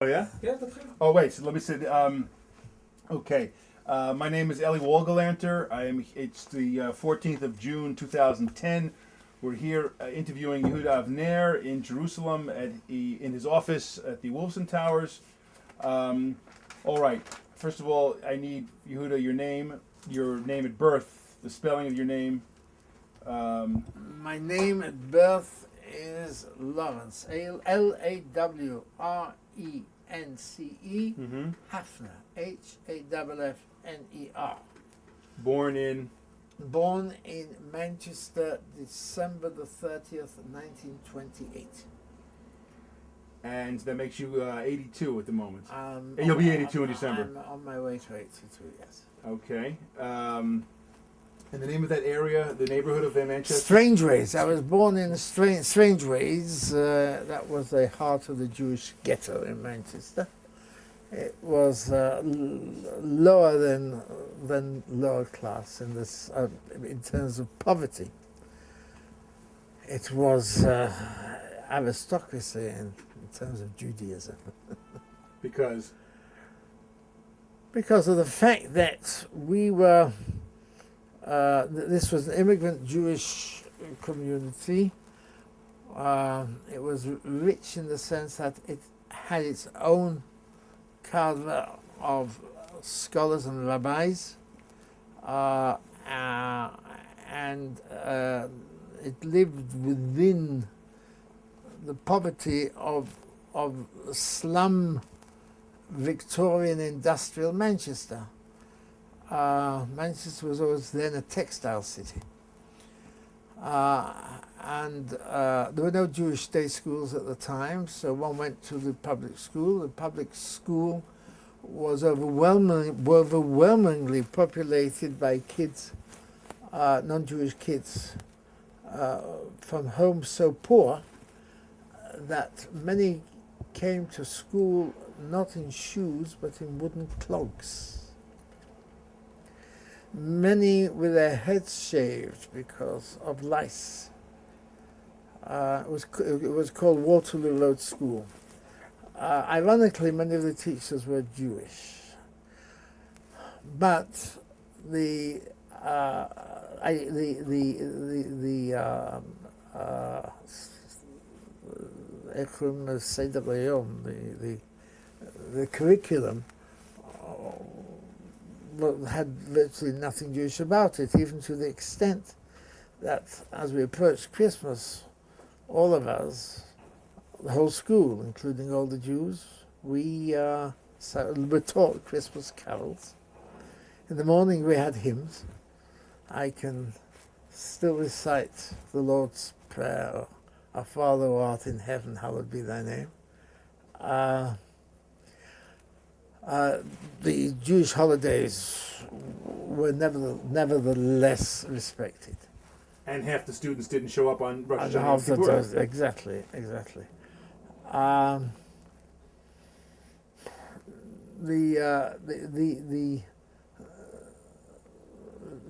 Oh yeah? Yeah, תתחיל. Oh wait, so let me say. Okay, my name is Elli Wohlgelernter. It's the 14th of June, 2010. We're here interviewing Yehuda Avner in Jerusalem in his office at the Wolfson Towers. All right. First of all, I need Yehuda your name at birth, the spelling of your name. My name at birth is Lawrence, Lawrence, Hafner, Haffner. Born in Manchester, December the 30th, 1928. And that makes you 82 at the moment. And you'll be 82 in December. I'm on my way to 82, yes. Okay. And the name of that area, the neighborhood of Manchester? Strangeways. I was born in Strangeways. That was the heart of the Jewish ghetto in Manchester. It was lower than lower class in this in terms of poverty. It was aristocracy in terms of Judaism. Because of the fact that we were. This was an immigrant Jewish community. It was rich in the sense that it had its own cadre of scholars and rabbis, and it lived within the poverty of slum Victorian industrial Manchester. Manchester was always then a textile city. And there were no Jewish day schools at the time, so one went to the public school. The public school was overwhelmingly populated by kids, non-Jewish kids, from homes so poor that many came to school not in shoes but in wooden clogs. Many with their heads shaved because of lice. It was called Waterloo Road School. Ironically, many of the teachers were Jewish, but the curriculum had virtually nothing Jewish about it, even to the extent that as we approached Christmas, all of us, the whole school, including all the Jews, we were taught Christmas carols. In the morning we had hymns. I can still recite the Lord's Prayer, Our Father who art in heaven, hallowed be thy name. The Jewish holidays were nevertheless respected. And half the students didn't show up on Rosh Hashanah. Exactly.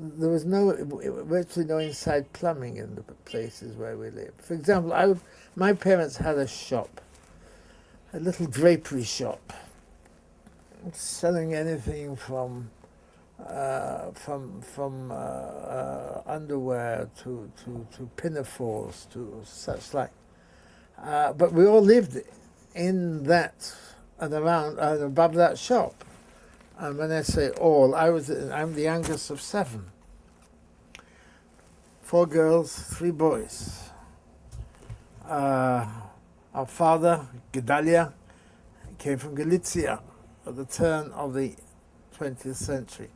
There was virtually no inside plumbing in the places where we lived. For example, my parents had a shop, a little drapery shop, selling anything from underwear to pinafores to such like. But we all lived in that and around and above that shop. And when I say all, I'm the youngest of 7. 4 girls, 3 boys. Our father, Gedalia, came from Galicia at the turn of the 20th century.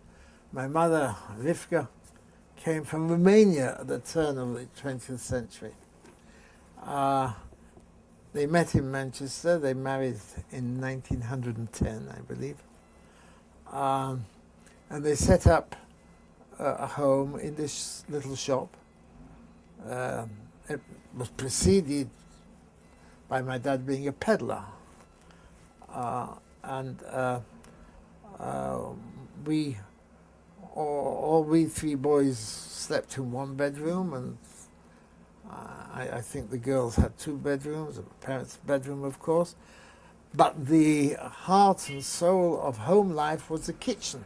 My mother, Rivka, came from Romania at the turn of the 20th century. They met in Manchester. They married in 1910, I believe. And they set up a home in this little shop. It was preceded by my dad being a peddler. We 3 boys slept in one bedroom, and I think the girls had 2 bedrooms, and my parents' bedroom, of course. But the heart and soul of home life was the kitchen,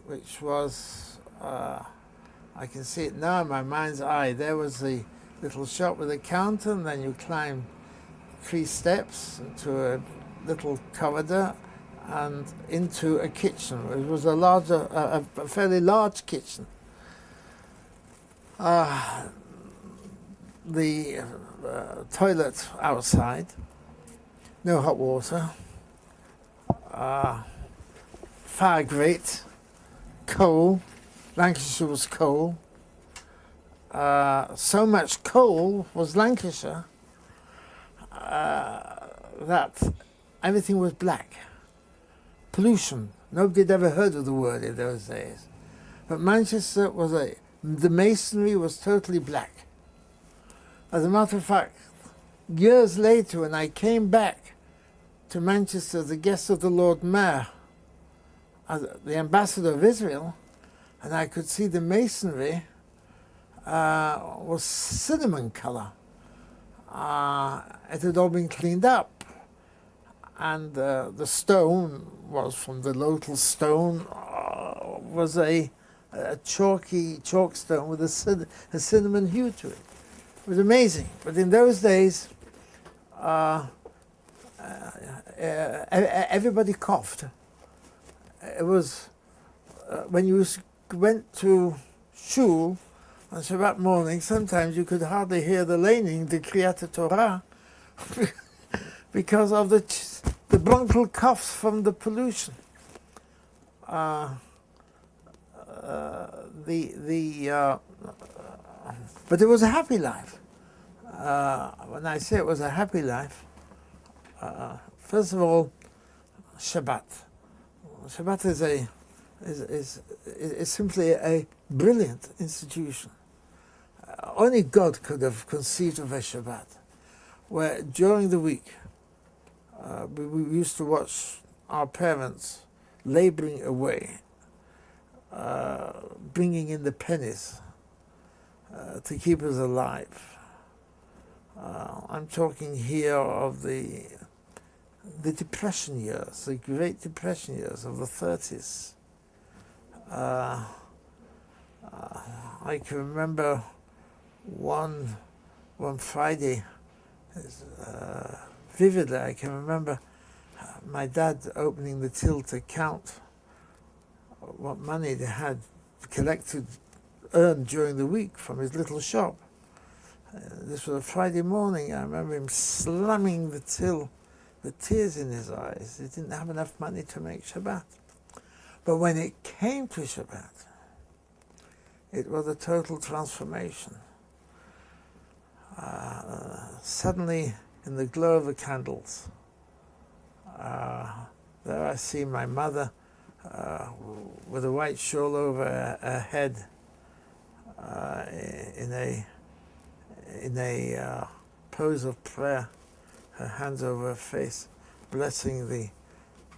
which was, I can see it now in my mind's eye. There was the little shop with a counter, and then you climb 3 steps into a little corridor and into a kitchen. It was a fairly large kitchen. The toilet outside, no hot water, fire grate, coal. Lancashire was coal. So much coal was Lancashire that everything was black. Pollution. Nobody had ever heard of the word in those days. But Manchester was the masonry was totally black. As a matter of fact, years later when I came back to Manchester as the guest of the Lord Mayor, as the ambassador of Israel, and I could see the masonry was cinnamon color. It had all been cleaned up, and the stone was from the local stone, was a chalk stone with a cinnamon hue to it. It was amazing. But in those days, everybody coughed. It was when you went to shul on Shabbat morning, sometimes you could hardly hear the laning, the Kriyat Torah, because of the bronchial coughs from the pollution. But it was a happy life. When I say it was a happy life, first of all, Shabbat. Shabbat is simply a brilliant institution. Only God could have conceived of a Shabbat, where during the week we used to watch our parents laboring away, bringing in the pennies to keep us alive. I'm talking here of the Depression years, the Great Depression years of the 30s. I can remember one Friday, vividly. I can remember my dad opening the till to count what money they had collected, earned during the week from his little shop. This was a Friday morning. I remember him slamming the till, with tears in his eyes. He didn't have enough money to make Shabbat. But when it came to Shabbat, it was a total transformation. Suddenly, in the glow of the candles, there I see my mother with a white shawl over her head, in a pose of prayer, her hands over her face, blessing the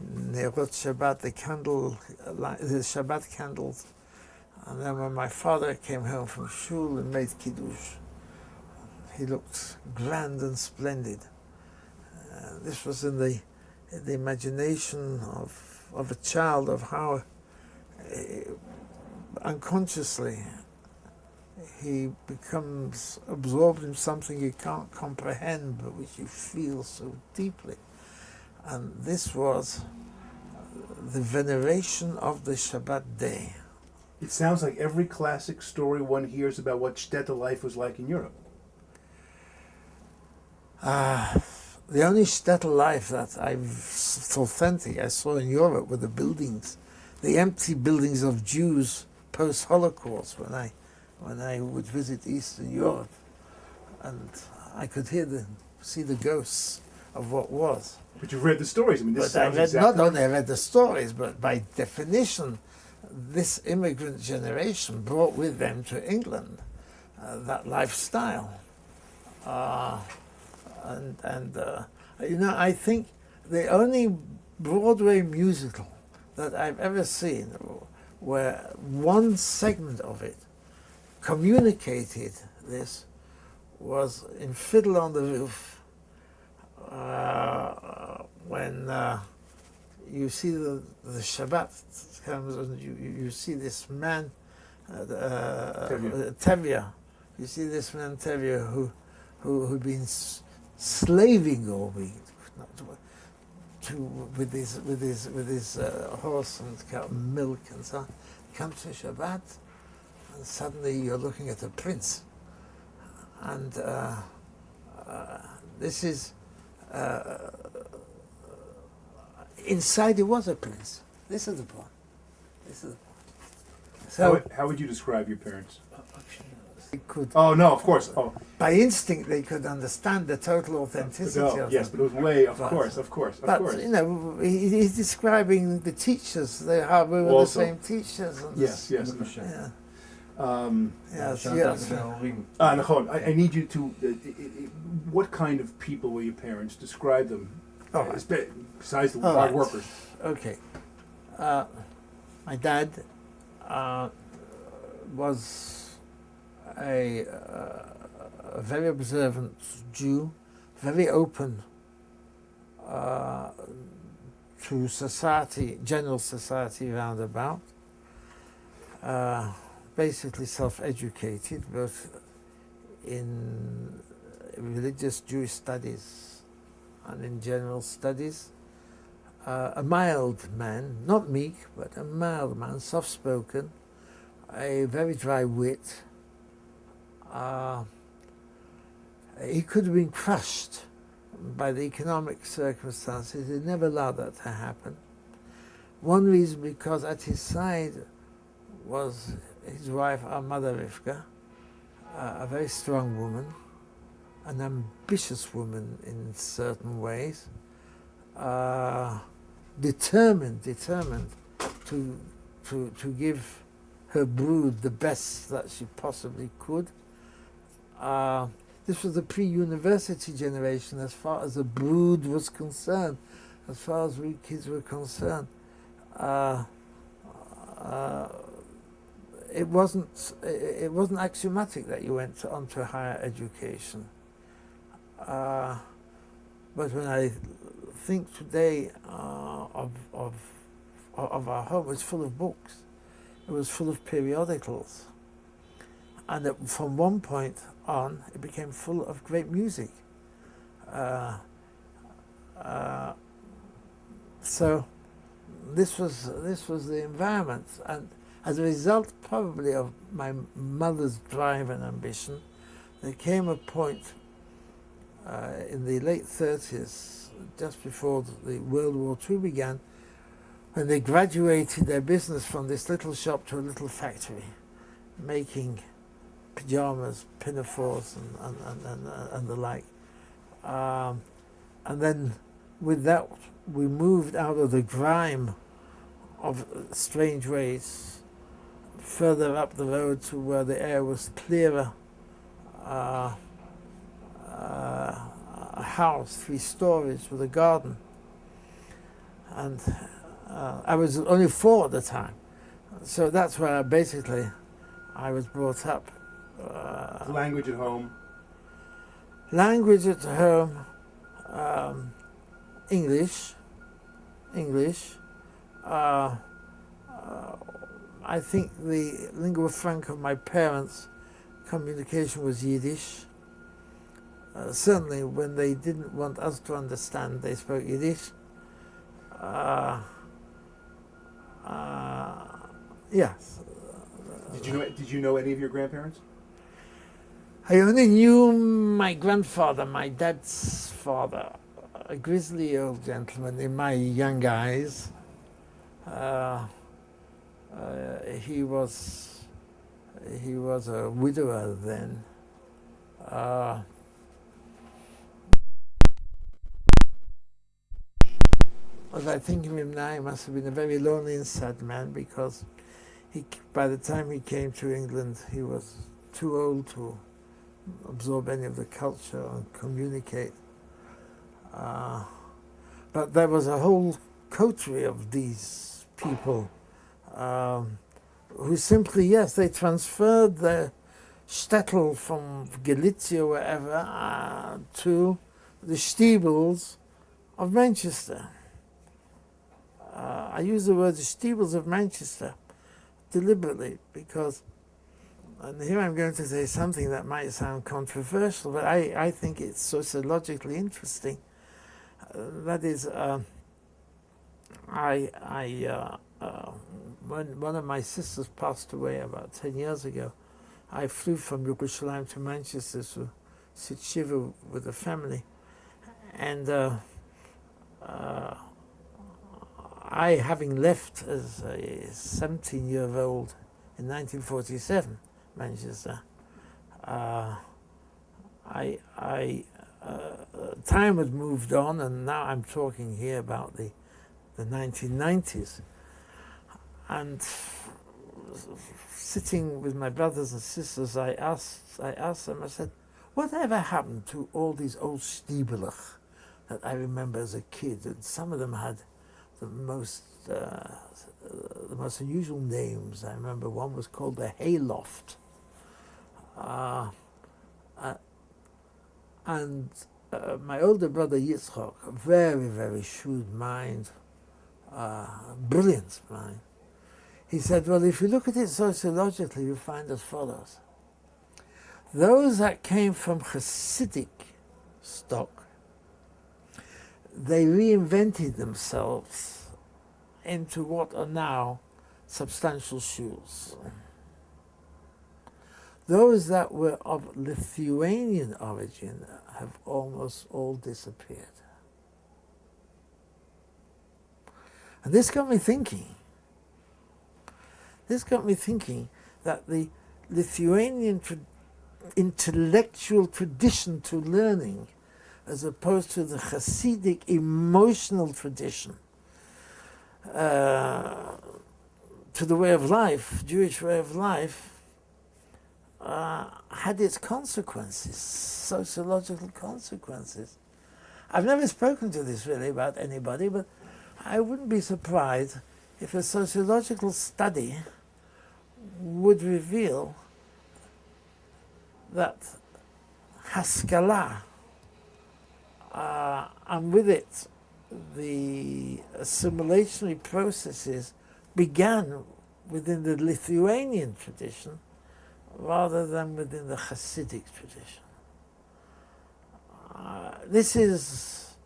Nerot Shabbat, the Shabbat candles. And then when my father came home from shul and made kiddush, he looked grand and splendid. This was in the imagination of a child, of how unconsciously he becomes absorbed in something you can't comprehend, but which you feel so deeply. And this was the veneration of the Shabbat day. It sounds like every classic story one hears about what shtetl life was like in Europe. The only shtetl life that it's authentic I saw in Europe were the buildings, the empty buildings of Jews post-Holocaust when I would visit Eastern Europe, and I could see the ghosts of what was. But you've read the stories. I mean, this sounds exactly. Not only I read the stories, but by definition, this immigrant generation brought with them to England that lifestyle. I think the only Broadway musical that I've ever seen where one segment of it communicated this was in Fiddler on the Roof, when you see the Shabbat comes and you see this man, Tevye. You see this man Tevye who'd been slaving all week with his horse and cow, milk and so on. Comes to Shabbat, and suddenly you're looking at a prince, and this is inside. It was a prince. This is the point. So how would you describe your parents? they could, Oh no, of course. Oh, by instinct, they could understand the total authenticity no, of yes, them. but it was way. Of But- course. But you know, he's describing the teachers. How we were Also. the same teachers. And Yes. Yeah. Yes. Yes. Nachon, I need you to. What kind of people were your parents? Describe them. Oh, Besides the all hard right. workers. Okay. My dad was a very observant Jew, very open to society, general society roundabout. Basically self-educated, both in religious Jewish studies and in general studies. A mild man, not meek, but a mild man, soft-spoken, a very dry wit. He could have been crushed by the economic circumstances. He never allowed that to happen. One reason because at his side was his wife, our mother Rivka, a very strong woman, an ambitious woman in certain ways, determined to give her brood the best that she possibly could. This was the pre-university generation as far as the brood was concerned, as far as we kids were concerned. It wasn't axiomatic that you went on to higher education. But when I think today of our home, it was full of books. It was full of periodicals. And from one point on, it became full of great music. So this was the environment, and as a result, probably of my mother's drive and ambition, there came a point in the late 30s, just before the World War II began, when they graduated their business from this little shop to a little factory, making pajamas, pinafores, and the like. And then with that, we moved out of the grime of strange ways further up the road to where the air was clearer. A house, 3 stories with a garden. And I was only 4 at the time. So that's where basically I was brought up. Language at home. Language at home, English. I think the lingua franca of my parents' communication was Yiddish. Certainly when they didn't want us to understand, they spoke Yiddish. Yes. Did you know any of your grandparents? I only knew my grandfather, my dad's father, a grizzly old gentleman in my young eyes. He was a widower then. As I think of him now, he must have been a very lonely and sad man, because by the time he came to England, he was too old to absorb any of the culture and communicate. But there was a whole coterie of these people who simply, yes, they transferred their shtetl from Galicia, wherever, to the Stiebels of Manchester. I use the word the Stiebels of Manchester deliberately because, and here I'm going to say something that might sound controversial, but I think it's sociologically interesting. That is, when one of my sisters passed away about 10 years ago, I flew from Yerushalayim to Manchester to sit shiva with the family. And I, having left as a 17-year-old in 1947, Manchester, time had moved on, and now I'm talking here about the 1990s. And sitting with my brothers and sisters, I asked them, I said, whatever happened to all these old Stiebelach that I remember as a kid? And some of them had the most unusual names. I remember one was called the Hayloft. And my older brother Yitzchok, a very, very shrewd mind, brilliant mind, he said, well, if you look at it sociologically, you find as follows. Those that came from Hasidic stock, they reinvented themselves into what are now substantial shuls. Those that were of Lithuanian origin have almost all disappeared. And this got me thinking. That the Lithuanian intellectual tradition to learning, as opposed to the Hasidic emotional tradition to the way of life, Jewish way of life, had its consequences, sociological consequences. I've never spoken to this really about anybody, but I wouldn't be surprised if a sociological study would reveal that Haskalah, and with it the assimilatory processes, began within the Lithuanian tradition rather than within the Hasidic tradition. This is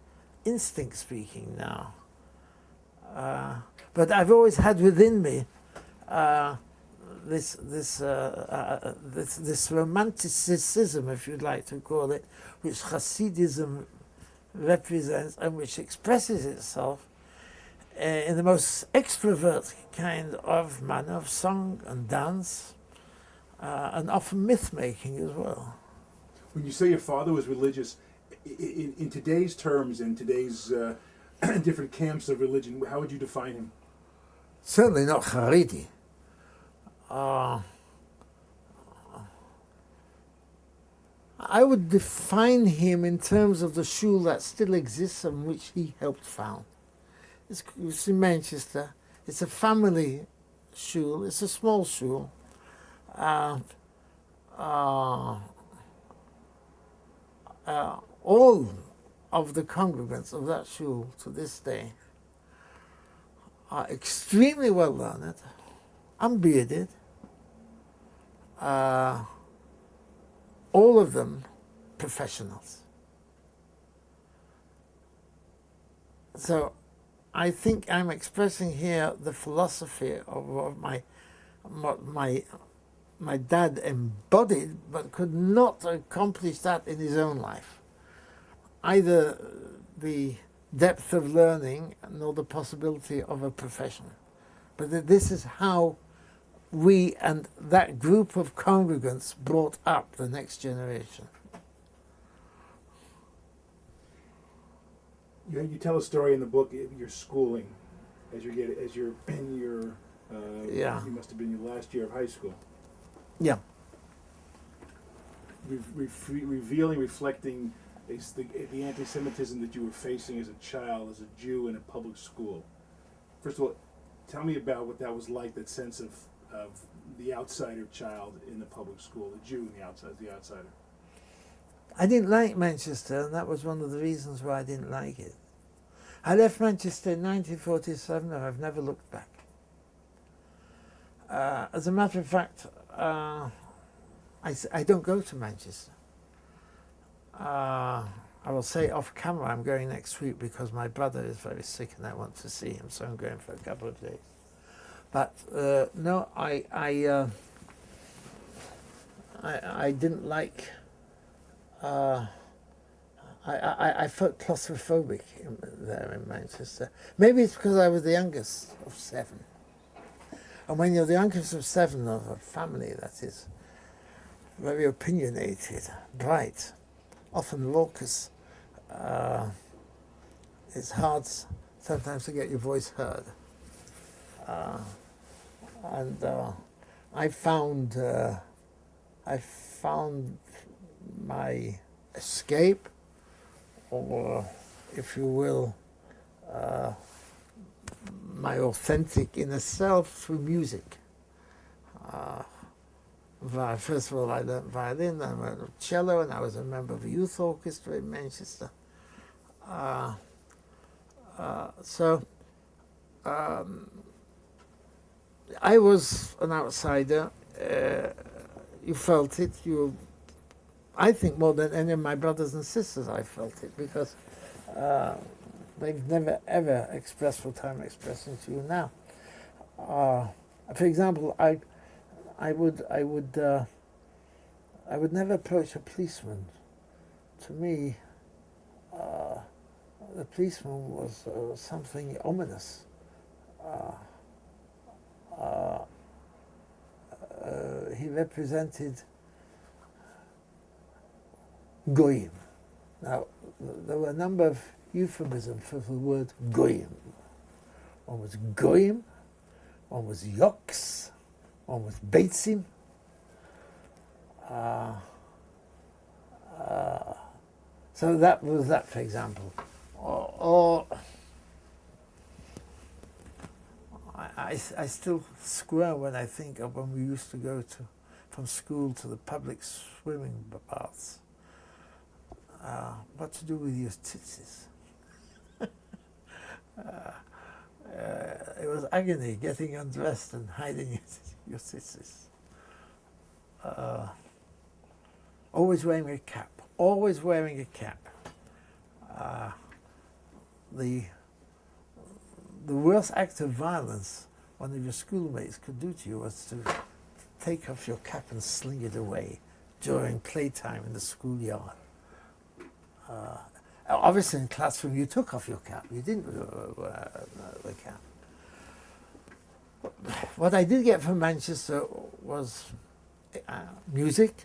instinct speaking now. But I've always had within me this romanticism, if you'd like to call it, which Hasidism represents and which expresses itself in the most extrovert kind of manner of song and dance, and often myth-making as well. When you say your father was religious, in today's terms and today's different camps of religion, how would you define him? Certainly not Haredi. I would define him in terms of the shul that still exists and which he helped found. It's in Manchester. It's a family shul. It's a small shul. All of the congregants of that shul to this day are extremely well learned, unbearded, all of them professionals. So I think I'm expressing here the philosophy of what my dad embodied, but could not accomplish that in his own life. Either the depth of learning nor the possibility of a profession. But this is how we and that group of congregants brought up the next generation. You tell a story in the book of your schooling as you're in your you must have been your last year of high school. Yeah. Reflecting the anti-Semitism that you were facing as a child, as a Jew in a public school. First of all, tell me about what that was like, that sense of the outsider child in the public school, the Jew and the outsider. I didn't like Manchester, and that was one of the reasons why I didn't like it. I left Manchester in 1947, and I've never looked back. As a matter of fact, I don't go to Manchester. I will say off camera I'm going next week because my brother is very sick and I want to see him, so I'm going for a couple of days. But no, I didn't like. I felt claustrophobic there in Manchester. Maybe it's because I was the youngest of 7. And when you're the youngest of 7 of a family that is very opinionated, bright, often raucous, it's hard sometimes to get your voice heard. And I found my escape, or if you will, my authentic inner self through music. First of all, I learned violin, I learned cello, and I was a member of a youth orchestra in Manchester. I was an outsider. You felt it. I think more than any of my brothers and sisters, I felt it, because they've never ever expressed what I'm expressing to you now. For example, I would never approach a policeman. To me, the policeman was something ominous. He represented goyim. Now, there were a number of euphemisms for the word goyim. One was goyim, one was yoks, one was beitzim. So that was that, for example. Or I still squirm when I think of when we used to go from school to the public swimming baths. What to do with your tzitzis? It was agony, getting undressed and hiding your tzitzis. Always wearing a cap. Always wearing a cap. The worst act of violence one of your schoolmates could do to you was to take off your cap and sling it away during playtime in the schoolyard. Obviously in classroom you took off your cap, you didn't wear the cap. What I did get from Manchester was music.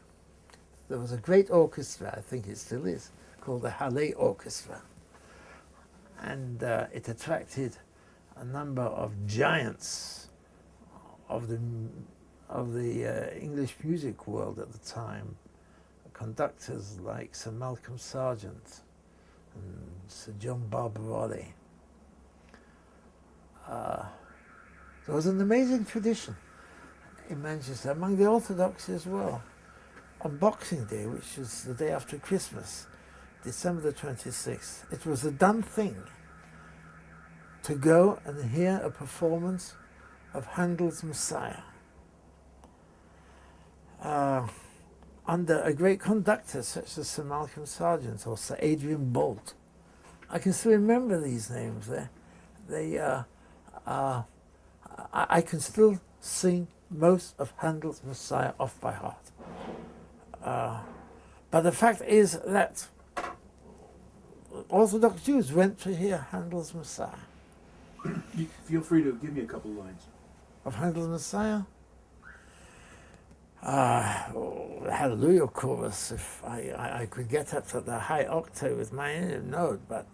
There was a great orchestra, I think it still is, called the Halle Orchestra. And it attracted a number of giants of the English music world at the time. Conductors like Sir Malcolm Sargent and Sir John Barbaroli. There was an amazing tradition in Manchester, among the Orthodox as well. On Boxing Day, which is the day after Christmas, December the 26th, it was a done thing to go and hear a performance of Handel's Messiah under a great conductor such as Sir Malcolm Sargent or Sir Adrian Boult. I can still remember these names there. I can still sing most of Handel's Messiah off by heart. But the fact is that Orthodox Jews went to hear Handel's Messiah. You feel free to give me a couple of lines. Of Handel's Messiah? The Hallelujah chorus, if I could get up to the high octave with my note, but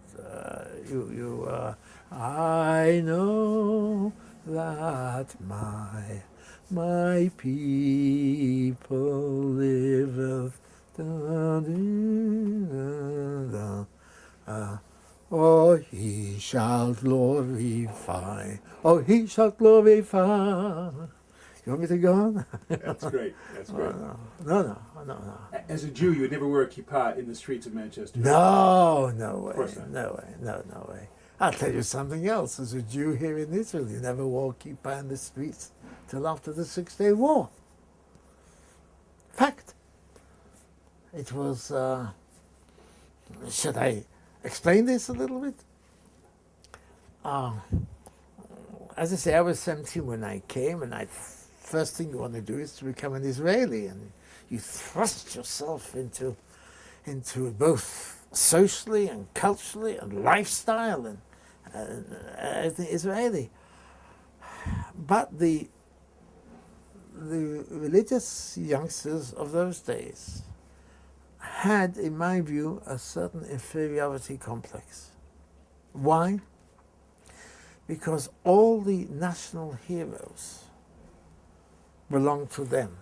I know that my people liveth. Oh, he shall glorify. Oh, he shall glorify You want me to go on? That's great. That's great. No. As a Jew, you would never wear a kippah in the streets of Manchester. No way. Of course not. No way. No way. I'll tell you something else. As a Jew here in Israel, you never wore kippah in the streets till after the 6-Day War. Fact. It was, should I explain this a little bit? As I say, I was 17 when I came, and first thing you want to do is to become an Israeli, and you thrust yourself into both socially and culturally and lifestyle and everything Israeli. But the religious youngsters of those days had, in my view, a certain inferiority complex. Why? Because all the national heroes belonged to them,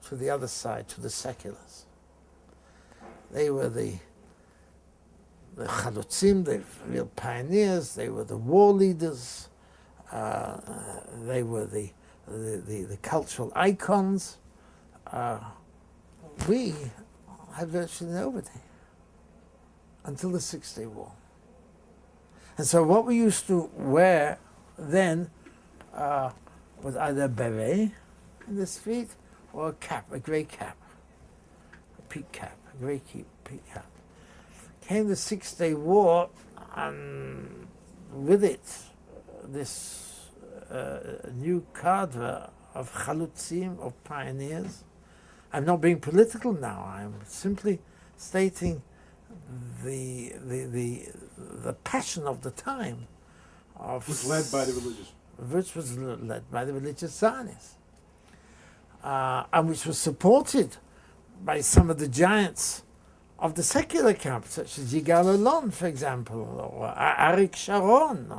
to the other side, to the seculars. They were the chalutzim, the real pioneers, they were the war leaders, they were the cultural icons. We had virtually nobody until the 6-Day War. And so what we used to wear then was either a beret in the street or a cap, a grey cap, a peak cap, a grey peak cap. Came the 6-Day War, and with it, this new cadre of chalutzim, of pioneers. I'm not being political now. I'm simply stating the passion of the time. Was led by the religious. Which was led by the religious Zionists. And which was supported by some of the giants of the secular camp, such as Yigal Allon, for example, or Arik Sharon.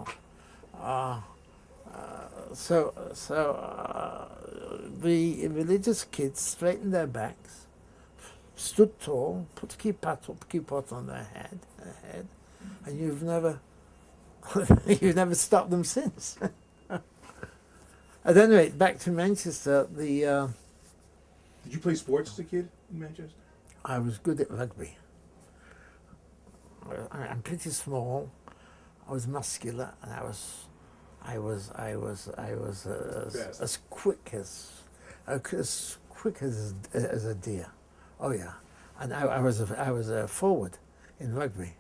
The religious kids straightened their backs, stood tall, put kippot on their head, and you've never stopped them since. At any rate, back to Manchester. Did you play sports as a kid in Manchester? I was good at rugby. I'm pretty small. I was muscular, and I was as quick as a deer. Oh yeah, and I was a forward in rugby.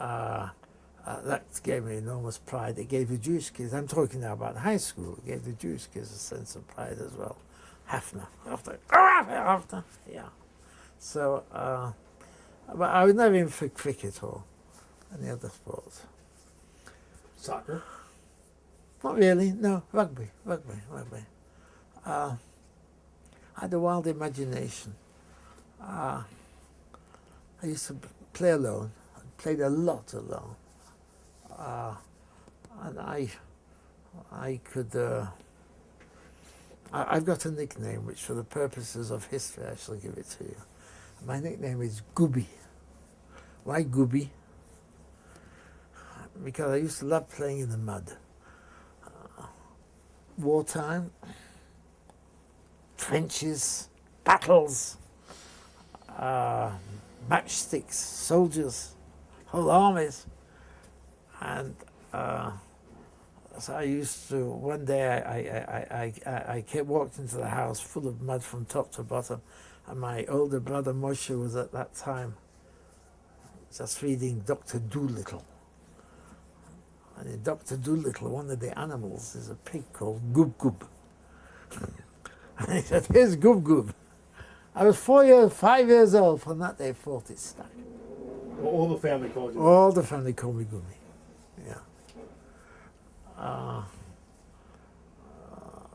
That gave me enormous pride. It gave the Jewish kids, I'm talking now about high school, it gave the Jewish kids a sense of pride as well. Hafner, after, yeah. So, but I was never in for cricket or any other sports. Soccer? Not really, no, rugby. I had a wild imagination. I used to play alone. I played a lot alone. And I could, I've got a nickname which for the purposes of history I shall give it to you. My nickname is Gooby. Why Gooby? Because I used to love playing in the mud. Wartime, trenches, battles, matchsticks, soldiers, whole armies. And so I used to, one day I walked into the house full of mud from top to bottom, and my older brother Moshe was at that time just reading Dr. Dolittle. And in Dr. Dolittle, one of the animals is a pig called Gub Gub. And he said, here's Gub Gub. I was 5 years old. From that day forth, it stuck. All the family called you? All the family called me Gubby. Yeah.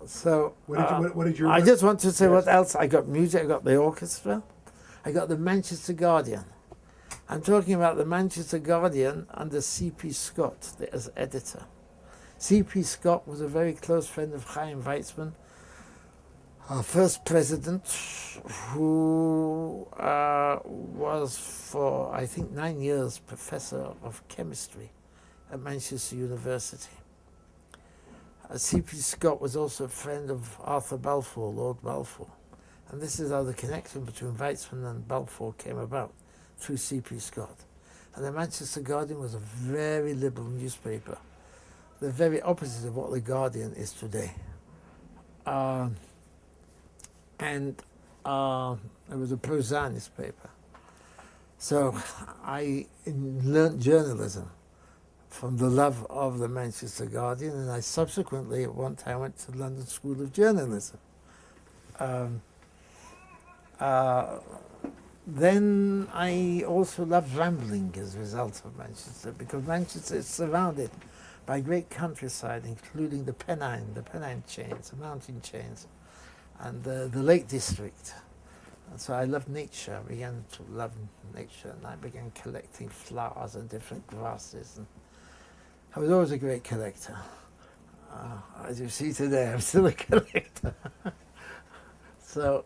So, what did your... I just want to say what else. I got music, I got the orchestra, I got the Manchester Guardian. I'm talking about the Manchester Guardian under C.P. Scott as editor. C.P. Scott was a very close friend of Chaim Weizmann, our first president, who was for, I think, 9 years professor of chemistry at Manchester University. C.P. Scott was also a friend of Arthur Balfour, Lord Balfour. And this is how the connection between Weizmann and Balfour came about, through C.P. Scott. And the Manchester Guardian was a very liberal newspaper, the very opposite of what the Guardian is today. And it was a pro-Zionist paper. So I learnt journalism from the love of the Manchester Guardian, and I subsequently, at one time, went to London School of Journalism. Then I also loved rambling as a result of Manchester, because Manchester is surrounded by great countryside, including the Pennine chains, the mountain chains, and the Lake District. And so I loved nature. I began to love nature, and I began collecting flowers and different grasses. And I was always a great collector. As you see today, I'm still a collector. So,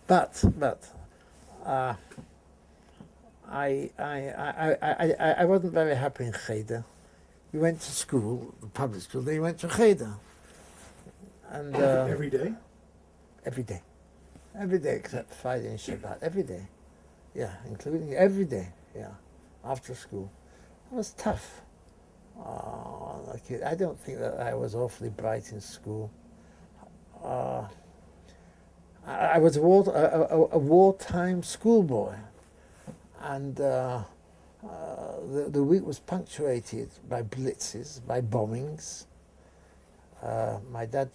but I wasn't very happy in Cheder. We went to school, the public school. Then we went to Cheder, and Every day? every day except Friday and Shabbat. Every day, yeah, including every day, yeah, after school. It was tough. I don't think that I was awfully bright in school. I was a wartime schoolboy, and the week was punctuated by blitzes, by bombings. My dad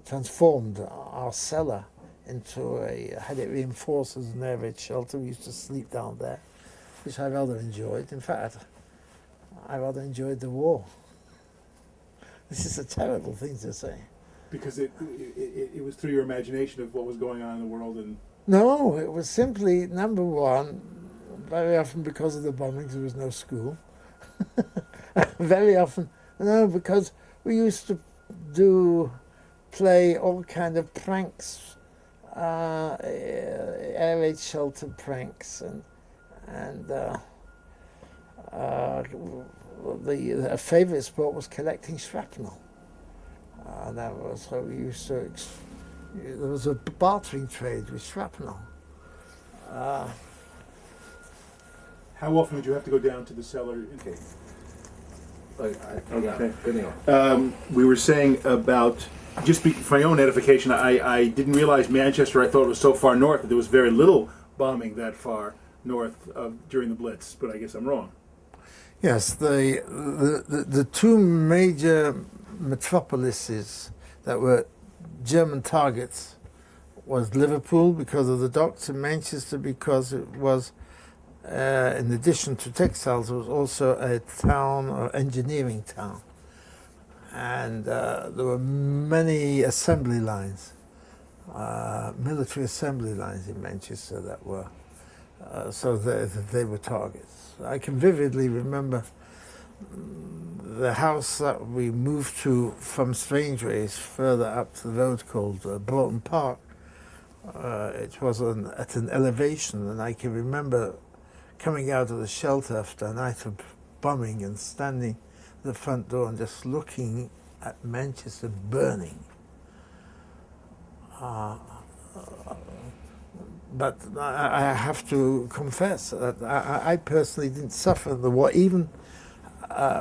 transformed our cellar into had it reinforced as an air raid shelter. We used to sleep down there, which I rather enjoyed. In fact, I rather enjoyed the war. This is a terrible thing to say. Because it was through your imagination of what was going on in the world, and No, it was simply, number one, very often because of the bombings there was no school. Very often, no, because we used to play all kind of pranks, air raid shelter pranks, and a favourite sport was collecting shrapnel. That was how we used to. There was a bartering trade with shrapnel. how often would you have to go down to the cellar? We were saying about, just for my own edification, I didn't realize Manchester, I thought it was so far north that there was very little bombing that far north during the Blitz, but I guess I'm wrong. Yes, the two major metropolises that were German targets was Liverpool because of the docks, and Manchester because it was, in addition to textiles, it was also a town, or engineering town. And there were many assembly lines, military assembly lines in Manchester that were, so they were targets. I can vividly remember the house that we moved to from Strangeways further up the road called Broughton Park. It was at an elevation, and I can remember coming out of the shelter after a night of bombing and standing at the front door and just looking at Manchester burning. But I have to confess that I personally didn't suffer the war. Even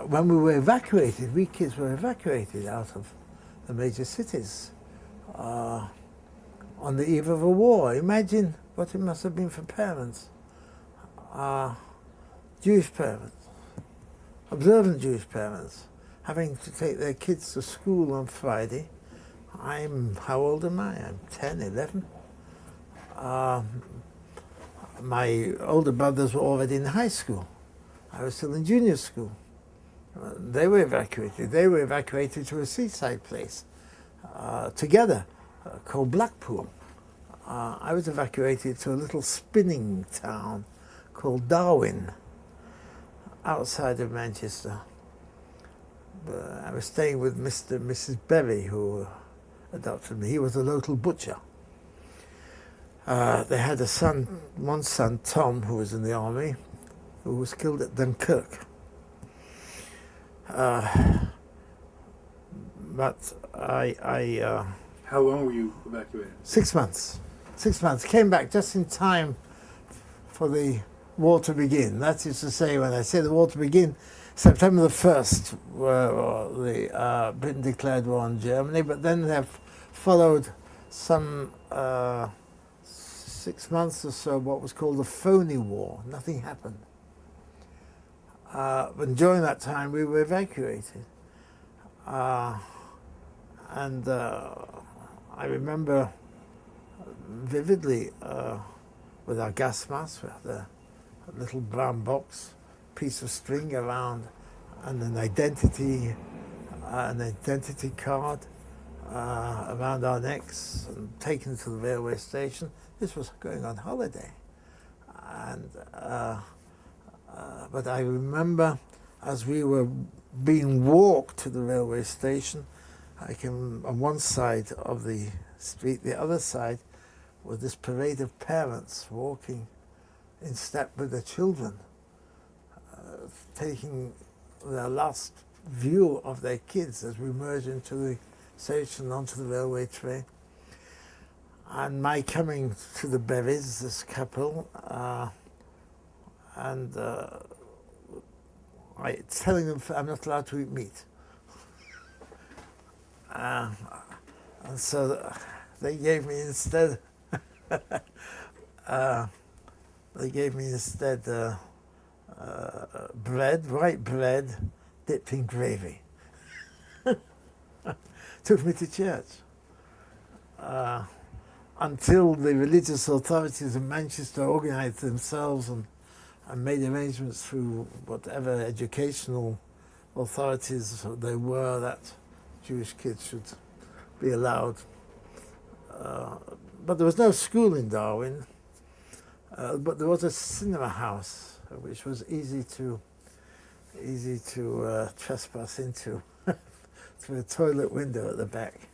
when we were evacuated, we kids were evacuated out of the major cities on the eve of a war. Imagine what it must have been for parents, Jewish parents, observant Jewish parents, having to take their kids to school on Friday. How old am I? I'm 10, 11. My older brothers were already in high school. I was still in junior school. They were evacuated. They were evacuated to a seaside place together called Blackpool. I was evacuated to a little spinning town called Darwin, outside of Manchester. I was staying with Mr. and Mrs. Berry, who adopted me. He was a local butcher. They had one son, Tom, who was in the army, who was killed at Dunkirk. But I How long were you evacuated? 6 months. 6 months. Came back just in time for the war to begin. That is to say, when I say the war to begin, September the 1st, Britain declared war on Germany, but then there followed some 6 months or so what was called the phony war. Nothing happened. But during that time, we were evacuated. And I remember vividly with our gas mask, we had a little brown box, piece of string around, and an identity card around our necks, and taken to the railway station. This was going on holiday, and but I remember as we were being walked to the railway station, I came on one side of the street, the other side was this parade of parents walking in step with their children, taking their last view of their kids as we merged into the station onto the railway train. And my coming to the Berries, this couple, and I telling them I'm not allowed to eat meat. And so they gave me instead bread, white bread, dipped in gravy. Took me to church. Until the religious authorities in Manchester organised themselves and made arrangements through whatever educational authorities they were that Jewish kids should be allowed. But there was no school in Darwin, but there was a cinema house which was easy to trespass into through a toilet window at the back.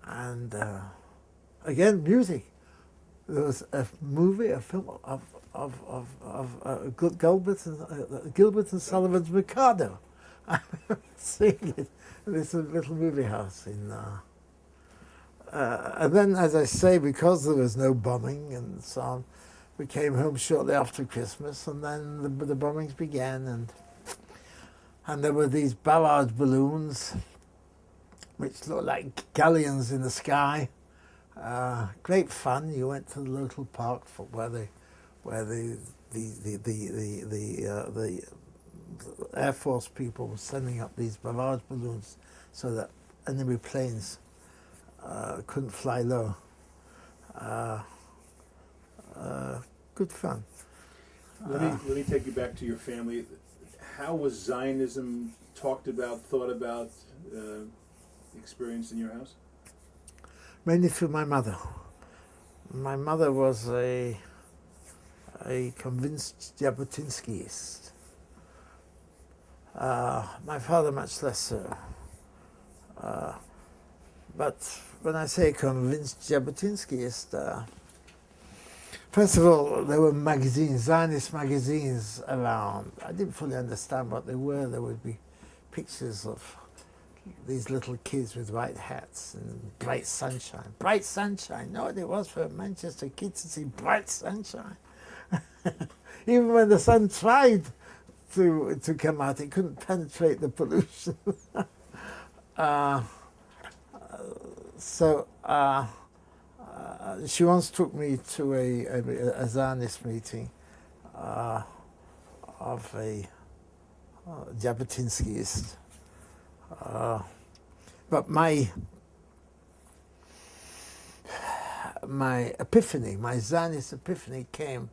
And again, music. There was a movie, a film of Gilbert and Sullivan's Mikado. I remember seeing it in this little movie house in. And then, as I say, because there was no bombing and so on, we came home shortly after Christmas, and then the bombings began, and there were these barrage balloons, which looked like galleons in the sky. Great fun. You went to the local park where the Air Force people were sending up these barrage balloons so that enemy planes couldn't fly low. Good fun. Let me take you back to your family. How was Zionism talked about, thought about, experienced in your house? Mainly through my mother. My mother was a convinced Jabotinskyist. My father much less so. But when I say convinced Jabotinskyist, first of all, there were magazines, Zionist magazines around. I didn't fully understand what they were. There would be pictures of these little kids with white hats and bright sunshine. Bright sunshine. No, it was for a Manchester kid to see bright sunshine. Even when the sun tried to come out, it couldn't penetrate the pollution. So she once took me to a Zionist meeting of a Jabotinskyist. But my epiphany, my Zionist epiphany came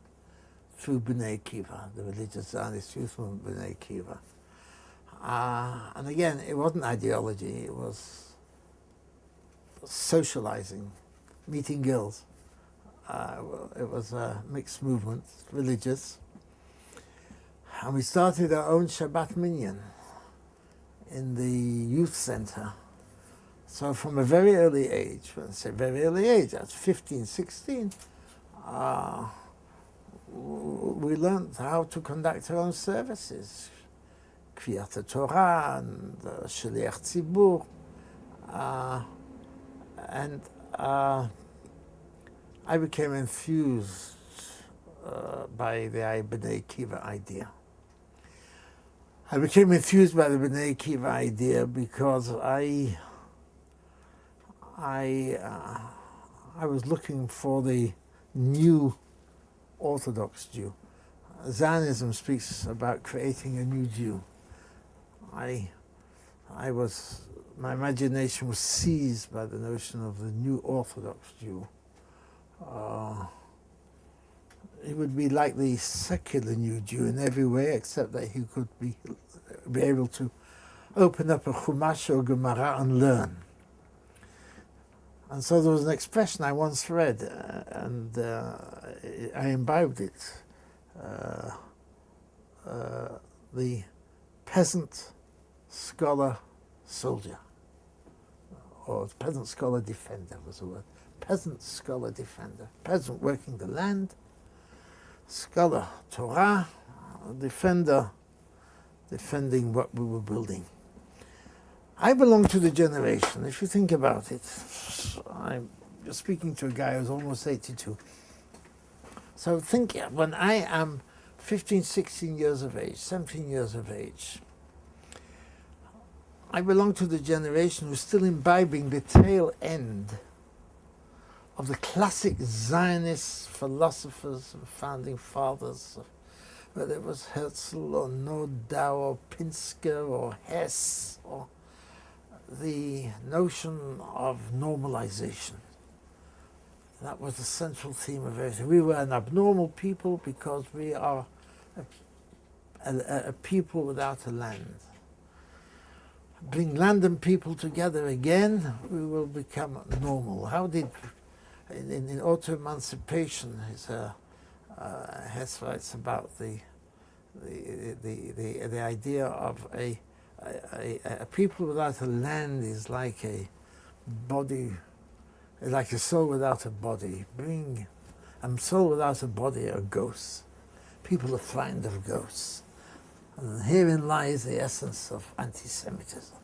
through B'nai Akiva, the religious Zionist youth movement B'nai Akiva. And again, it wasn't ideology, it was socializing, meeting girls. It was a mixed movement, religious. And we started our own Shabbat Minyan in the youth center. So from a very early age, when I say very early age, that's 15, 16, we learned how to conduct our own services. קביעת התורה, and שליח ציבור, and I became enthused by the B'nai Akiva idea. I became enthused by the B'nai Akiva idea because I was looking for the new Orthodox Jew. Zionism speaks about creating a new Jew. My imagination was seized by the notion of the new Orthodox Jew. He would be like the secular new Jew in every way, except that he could be able to open up a Chumash or Gemara and learn. And so there was an expression I once read, and I imbibed it. The peasant scholar soldier, or peasant scholar defender was the word. Peasant scholar defender. Peasant working the land, scholar Torah, defender defending what we were building. I belong to the generation, if you think about it, I'm speaking to a guy who's almost 82. So think, when I am 15, 16 years of age, 17 years of age, I belong to the generation who's still imbibing the tail end of the classic Zionist philosophers and founding fathers, whether it was Herzl or Nordau or Pinsker or Hess, or the notion of normalization. That was the central theme of everything. We were an abnormal people because we are a people without a land. Bring land and people together again, we will become normal. How did, in Auto-Emancipation, Hess writes about the idea of a people without a land is like a body, like a soul without a body. A soul without a body are ghosts. People are frightened of ghosts. And herein lies the essence of anti-Semitism.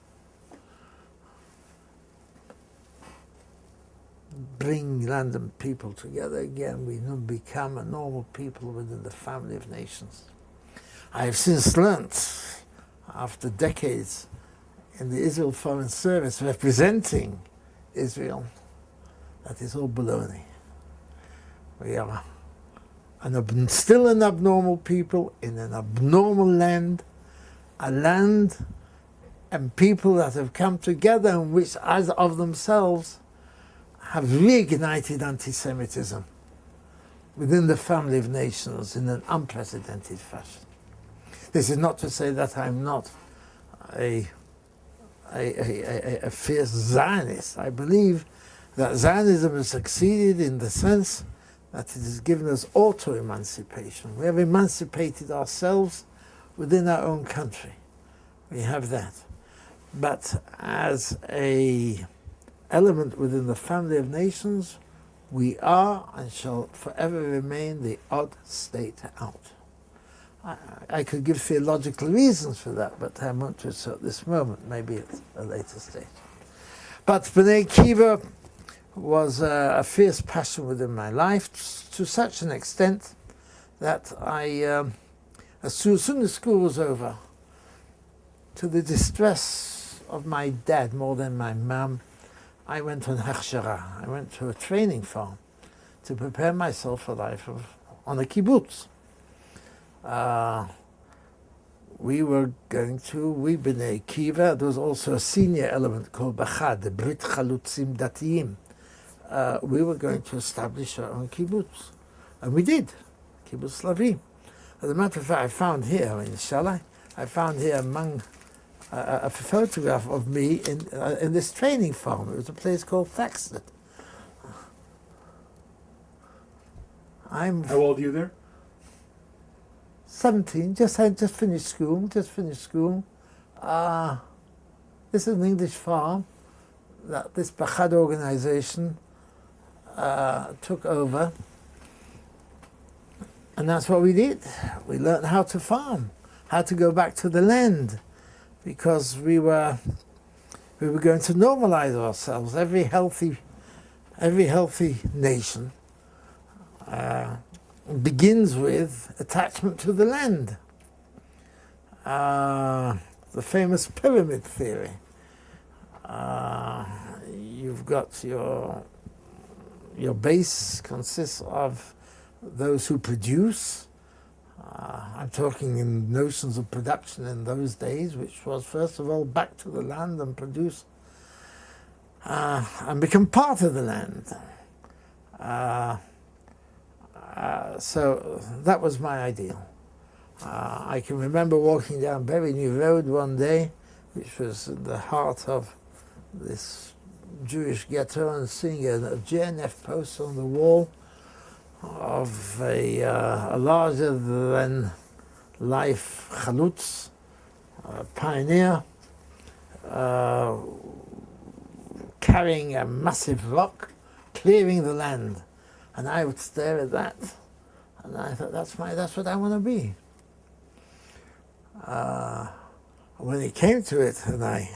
Bring land and people together again, we become a normal people within the family of nations. I have since learnt, after decades in the Israel Foreign Service representing Israel, that is all baloney. We are still an abnormal people in an abnormal land, a land and people that have come together and which, as of themselves, have reignited anti-Semitism within the family of nations in an unprecedented fashion. This is not to say that I'm not a fierce Zionist. I believe that Zionism has succeeded in the sense that it has given us auto-emancipation. We have emancipated ourselves within our own country. We have that. But as an element within the family of nations, we are and shall forever remain the odd state out. I could give theological reasons for that, but I won't do so at this moment, maybe at a later stage. But B'nai Akiva was a fierce passion within my life, to such an extent that I, as soon as school was over, to the distress of my dad more than my mum, I went on hachshara. I went to a training farm to prepare myself for life on a kibbutz. We B'nai Akiva, there was also a senior element called Bachad, the Brit Chalutzim Datiyim. We were going to establish our own kibbutz. And we did, kibbutz Levy. As a matter of fact, I found here among a photograph of me in this training farm. It was a place called Thaxted. How old are you there? 17, just finished school, This is an English farm that this Bachad organization took over. And that's what we did. We learned how to farm, how to go back to the land, because we were going to normalize ourselves. Every healthy nation begins with attachment to the land. The famous pyramid theory. You've got your base consists of those who produce. I'm talking in notions of production in those days, which was first of all back to the land and produce and become part of the land. So that was my ideal. I can remember walking down Berry New Road one day, which was in the heart of this Jewish ghetto, and seeing a JNF post on the wall of a larger-than-life chalutz, pioneer, carrying a massive rock, clearing the land. And I would stare at that, and I thought, that's what I want to be. When it came to it, and I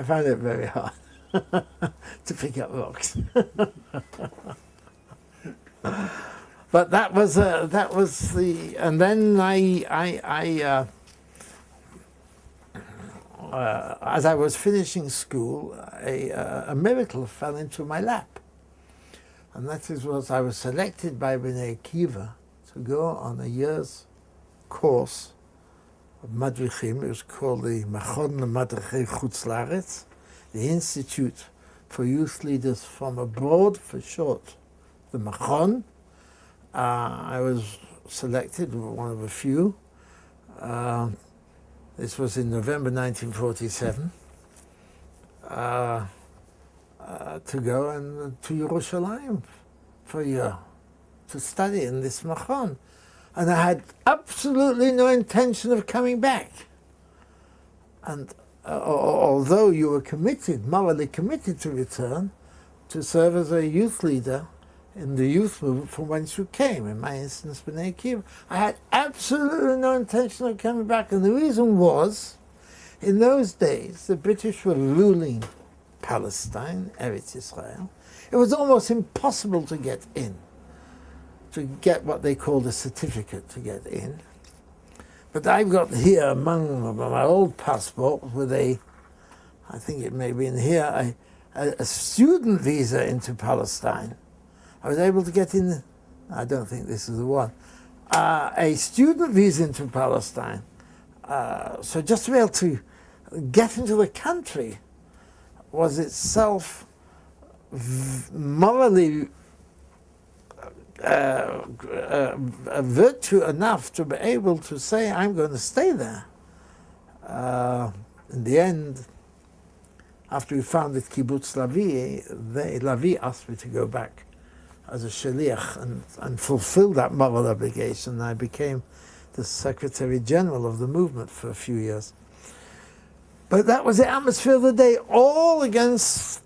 found it very hard to pick up rocks. But that was the, and then as I was finishing school, a miracle fell into my lap, and that was I was selected by Bnei Akiva to go on a year's course of Madrichim. It was called the Machon Madrichei Chutz Laaretz, the Institute for Youth Leaders from Abroad, for short, the Machon. I was selected, one of a few. This was in November 1947, to go and to Yerushalayim for a year, to study in this Machon. And I had absolutely no intention of coming back. And although you were committed, morally committed to return, to serve as a youth leader in the youth movement from whence you came, in my instance, Bnei Akiva, I had absolutely no intention of coming back. And the reason was, in those days, the British were ruling Palestine, Eretz Israel. It was almost impossible to get in, to get what they called a certificate to get in. But I've got here among my old passport with I think it may be in here, a student visa into Palestine. I was able to get in, I don't think this is the one, a student visa into Palestine. So just to be able to get into the country was itself morally a virtue enough to be able to say, I'm going to stay there. In the end, after we founded Kibbutz Levy asked me to go back as a shaliach and fulfill that moral obligation. I became the Secretary General of the movement for a few years. But that was the atmosphere of the day, all against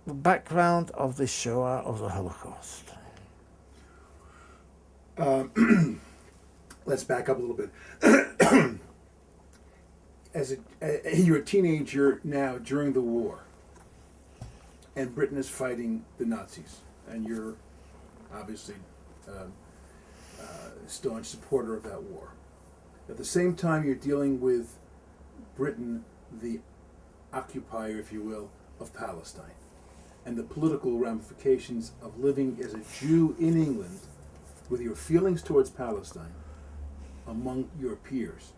the background of the Shoah, of the Holocaust. Let's back up a little bit. You're a teenager now during the war, and Britain is fighting the Nazis, and you're obviously a staunch supporter of that war. At the same time, you're dealing with Britain, the occupier, if you will, of Palestine, and the political ramifications of living as a Jew in England with your feelings towards Palestine among your peers.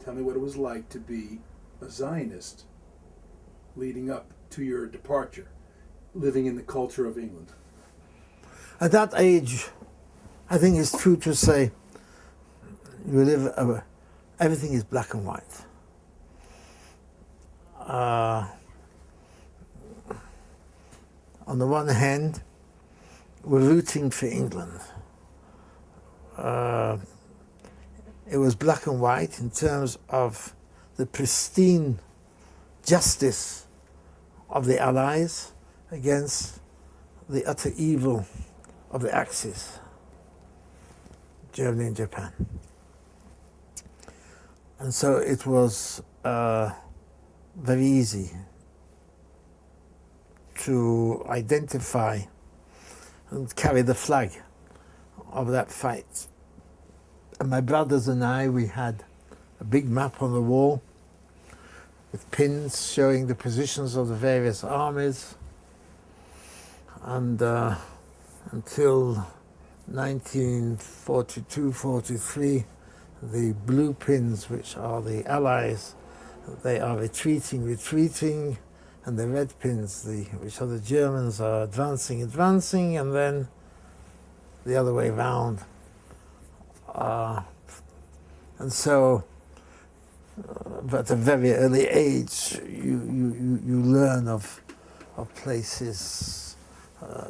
Tell me what it was like to be a Zionist leading up to your departure, living in the culture of England. At that age, I think it's true to say you live, everything is black and white. On the one hand, we're rooting for England. It was black and white in terms of the pristine justice of the Allies against the utter evil of the Axis, Germany and Japan. And so it was very easy to identify and carry the flag of that fight. And my brothers and I, we had a big map on the wall with pins showing the positions of the various armies. And until 1942-43, the blue pins, which are the Allies, they are retreating, and the red pins, which are the Germans, are advancing, and then the other way round. And so, at a very early age, you learn of places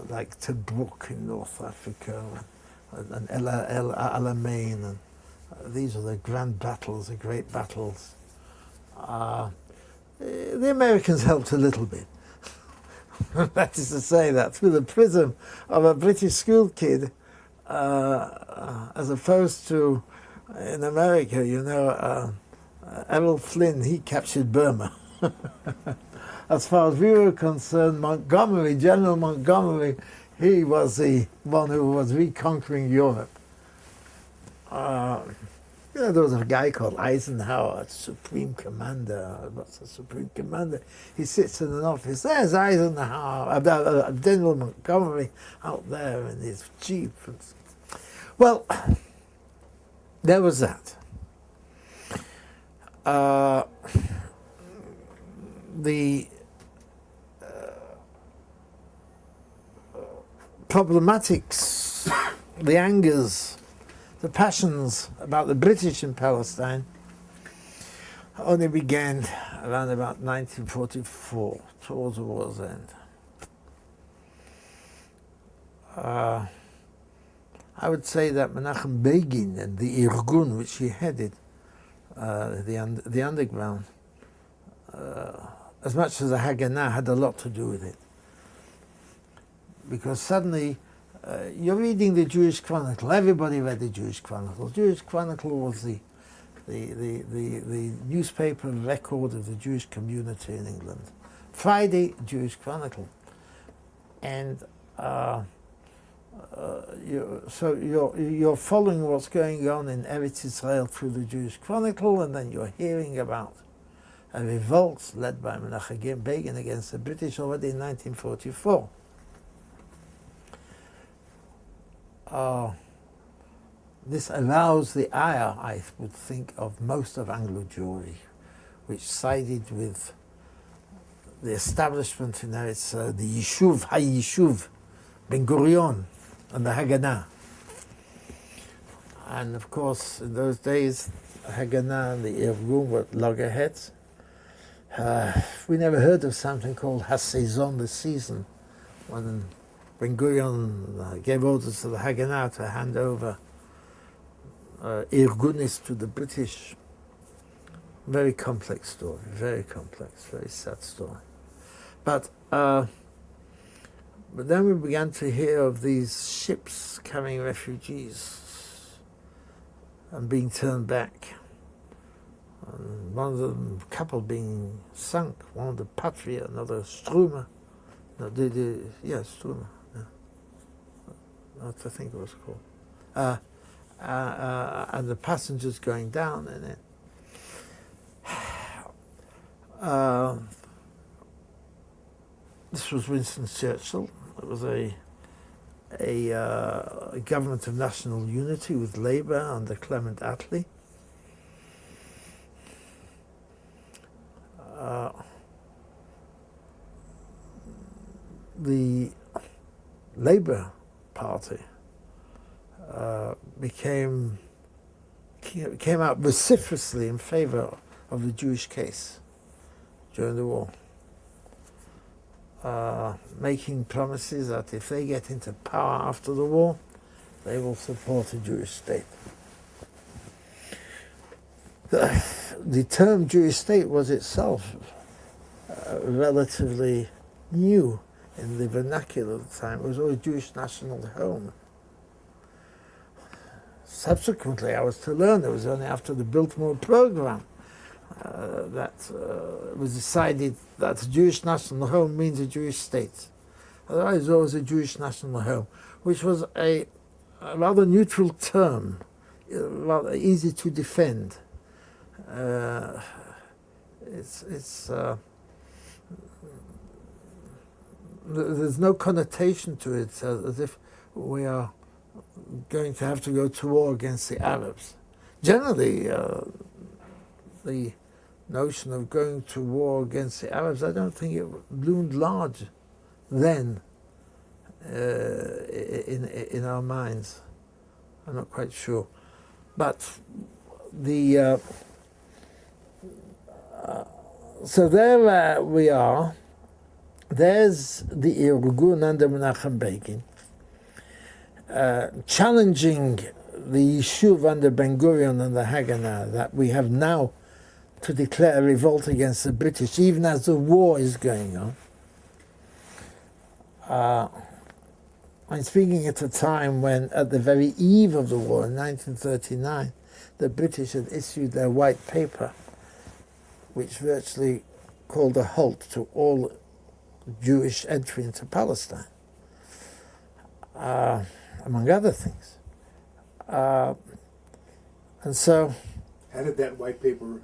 like Tobruk in North Africa, and El Alamein, and these are the grand battles, the great battles. The Americans helped a little bit. That is to say that through the prism of a British school kid, as opposed to in America, Errol Flynn, he captured Burma. As far as we were concerned, General Montgomery, he was the one who was reconquering Europe. There was a guy called Eisenhower, Supreme Commander. What's a Supreme Commander? He sits in an office. There's Eisenhower, General Montgomery out there in his jeep. Well, there was that. The problematics, the angers, the passions about the British in Palestine only began around about 1944, towards the war's end. I would say that Menachem Begin and the Irgun, which he headed, the underground, as much as the Haganah, had a lot to do with it. Because suddenly, you're reading the Jewish Chronicle. Everybody read the Jewish Chronicle. Jewish Chronicle was the newspaper record of the Jewish community in England. Friday, Jewish Chronicle. And you're following what's going on in Eretz Israel through the Jewish Chronicle, and then you're hearing about a revolt led by Menachem Begin against the British already in 1944. This aroused the ire, I would think, of most of Anglo-Jewry, which sided with the establishment in Eretz, the Yishuv, Ha-Yishuv, Ben Gurion, and the Haganah. And of course, in those days, Haganah and the Irgun were loggerheads. We never heard of something called Ha-Saison, the season, when Ben Gurion gave orders to the Haganah to hand over Irgunis to the British. Very complex story, very complex, very sad story. But then we began to hear of these ships carrying refugees and being turned back. And one of them, a couple being sunk, one of the Patria, another Struma. No, Struma. Yeah. That's, I think it was called. And the passengers going down in it. This was Winston Churchill. It was a government of national unity with Labour under Clement Attlee. The Labour Party came out vociferously in favour of the Jewish case during the war, making promises that if they get into power after the war, they will support a Jewish state. The term Jewish state was itself relatively new in the vernacular at the time. It was always Jewish national home. subsequently I was to learn, it was only after the Biltmore program that it was decided that a Jewish national home means a Jewish state. Otherwise, there was a Jewish national home, which was a rather neutral term, rather easy to defend. There's no connotation to it as if we are going to have to go to war against the Arabs. Generally, the notion of going to war against the Arabs, I don't think it loomed large then in our minds. I'm not quite sure. But so there we are. There's the Irgun under Menachem Begin, challenging the Yishuv under Ben Gurion and the Haganah that we have now to declare a revolt against the British, even as the war is going on. I'm speaking at a time when, at the very eve of the war in 1939, the British had issued their white paper, which virtually called a halt to all Jewish entry into Palestine, among other things. And so... How did that white paper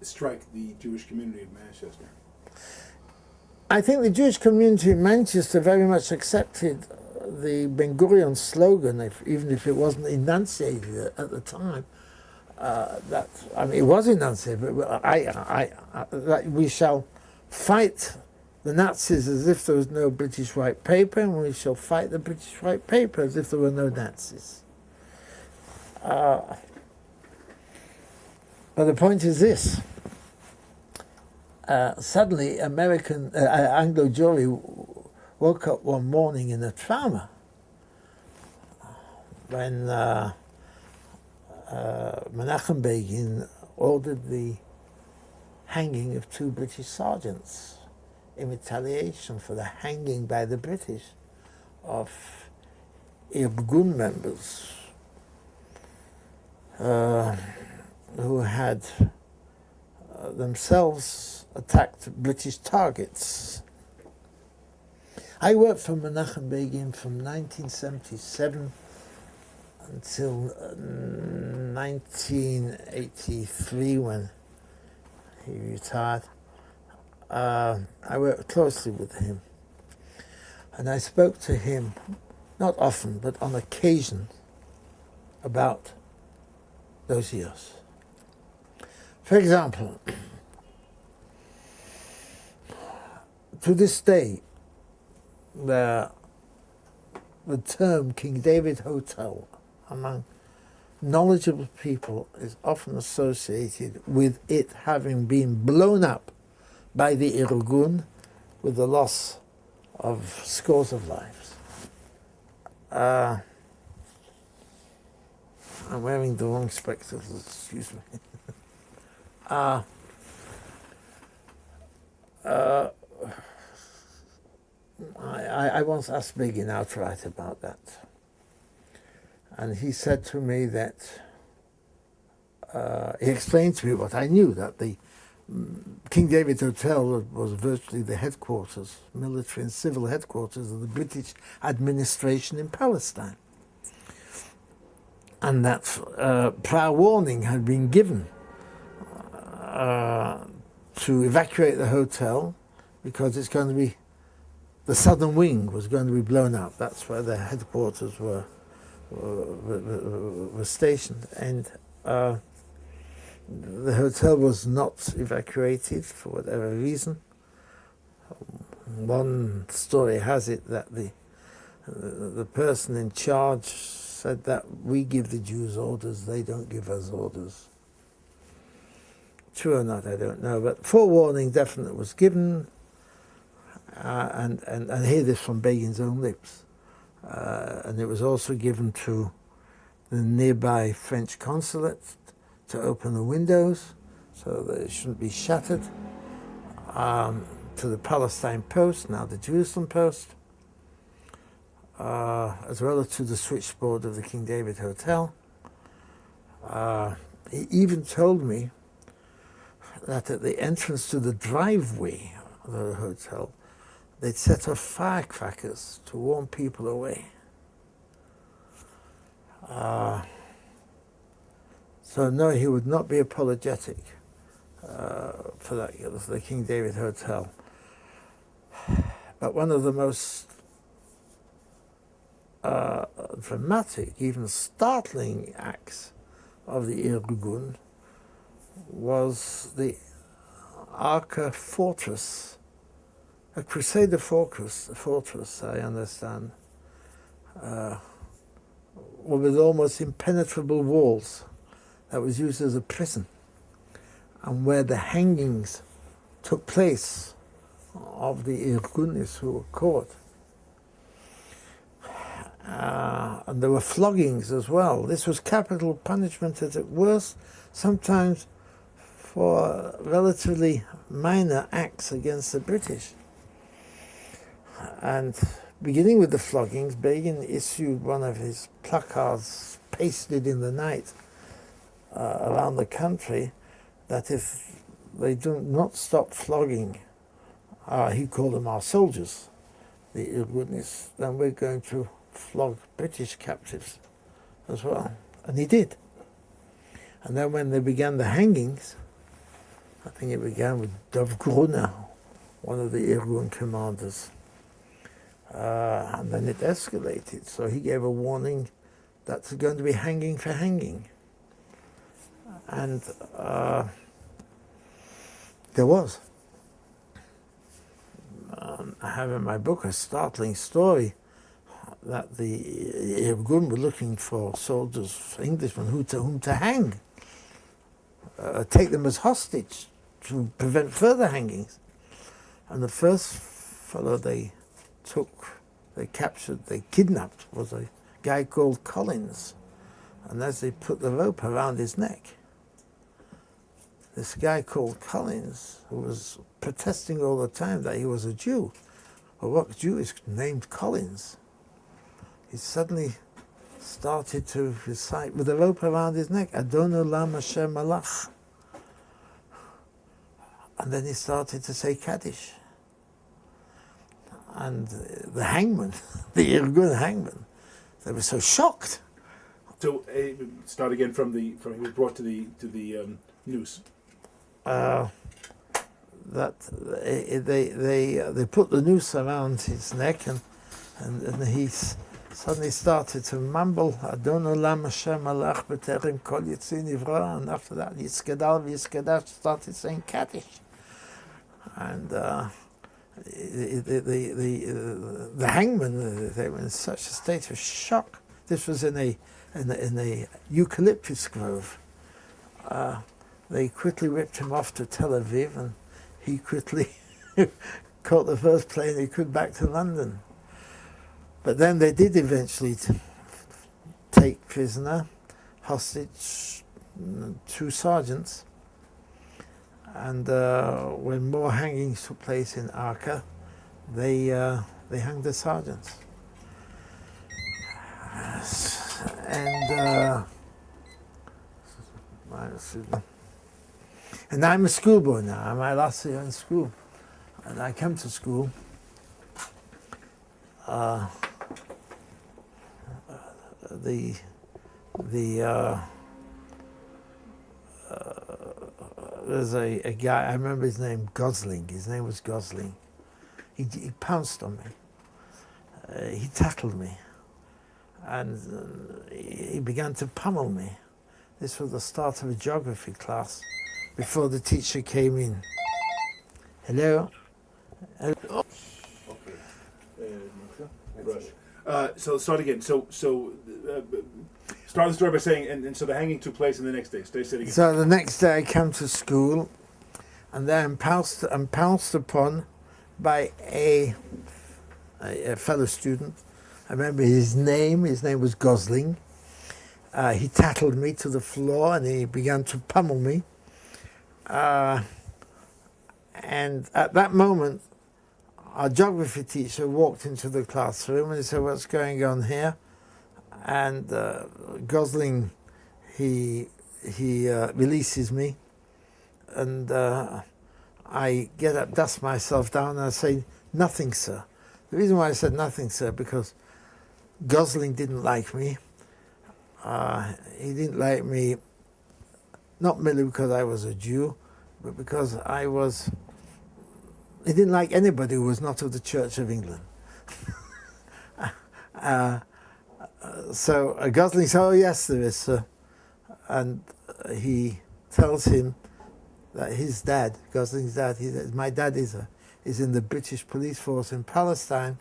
strike the Jewish community of Manchester? I think the Jewish community in Manchester very much accepted the Ben Gurion slogan, even if it wasn't enunciated at the time. It was enunciated, but that we shall fight the Nazis as if there was no British white paper, and we shall fight the British white paper as if there were no Nazis. But the point is this. Suddenly, Anglo Jewry woke up one morning in a trauma when Menachem Begin ordered the hanging of 2 British sergeants in retaliation for the hanging by the British of Irgun members who had themselves attacked British targets. I worked for Menachem Begin from 1977 until 1983 when he retired. I worked closely with him, and I spoke to him, not often, but on occasion, about those years. For example, to this day, the term King David Hotel among knowledgeable people is often associated with it having been blown up by the Irgun with the loss of scores of lives. I'm wearing the wrong spectacles, excuse me. I once asked Begin outright about that. And he said to me that, he explained to me what I knew, that the King David Hotel was virtually the headquarters, military and civil headquarters of the British administration in Palestine. And that prior warning had been given to evacuate the hotel because it's going to be, the southern wing was going to be blown up. That's where their headquarters were stationed. And the hotel was not evacuated for whatever reason. One story has it that the person in charge said that we give the Jews orders, they don't give us orders. True or not, I don't know, but forewarning definitely was given, and I hear this from Begin's own lips. And it was also given to the nearby French consulate to open the windows so that it shouldn't be shattered, to the Palestine Post, now the Jerusalem Post, as well as to the switchboard of the King David Hotel. He even told me that at the entrance to the driveway of the hotel, they'd set off firecrackers to warn people away. So no, he would not be apologetic for that, for the King David Hotel. But one of the most dramatic, even startling acts of the Irgun was the Arca fortress, a Crusader fortress, I understand, with almost impenetrable walls that was used as a prison, and where the hangings took place of the Irgunis who were caught. And there were floggings as well. This was capital punishment at its worst, sometimes for relatively minor acts against the British. And beginning with the floggings, Begin issued one of his placards pasted in the night around the country that if they do not stop flogging, he called them our soldiers, the Irgunis, then we're going to flog British captives as well. And he did. And then when they began the hangings, I think it began with Dovgruna, one of the Irgun commanders. And then it escalated. So he gave a warning that's going to be hanging for hanging. And there was. I have in my book a startling story that the Irgun were looking for soldiers, Englishmen, whom to hang, take them as hostage to prevent further hangings. And the first fellow they captured, they kidnapped, was a guy called Collins. And as they put the rope around his neck, this guy called Collins, who was protesting all the time that he was a Jew, well, what Jew is named Collins? He suddenly started to recite with a rope around his neck, Adon Olam Asher Malach. And then he started to say Kaddish. And the hangman, the Irgun hangman, they were so shocked. So start again from he was brought to the noose. That they put the noose around his neck, and he suddenly started to mumble Adon Olam Asher Malach B'Terem Kol Yitzin Nivra, and after that Yiskadal V'Yiskadash started saying Kaddish, and the hangman, they were in such a state of shock. This was in a eucalyptus grove. They quickly whipped him off to Tel Aviv, and he quickly caught the first plane he could back to London. But then they did eventually take prisoner, hostage, 2 sergeants. And when more hangings took place in Arca, they hanged the sergeants. And I'm a schoolboy now. I'm my last year in school, and I come to school. There's a guy, I remember his name, Gosling. His name was Gosling. He pounced on me. He tackled me. And he began to pummel me. This was the start of a geography class before the teacher came in. Hello? Okay. So start again. So start the story by saying, and so the hanging took place in the next day. Stay sitting. So the next day I come to school, and then I'm pounced upon by a fellow student. I remember his name was Gosling. He tackled me to the floor, and he began to pummel me. And at that moment, our geography teacher walked into the classroom and he said, "What's going on here?" And Gosling, he releases me, and I get up, dust myself down, and I say, "Nothing, sir." The reason why I said nothing, sir, because Gosling didn't like me. He didn't like me, not merely because I was a Jew, but because he didn't like anybody who was not of the Church of England. So Gosling said, "Oh yes, there is, sir." And he tells him that his dad, Gosling's dad, my dad is in the British police force in Palestine,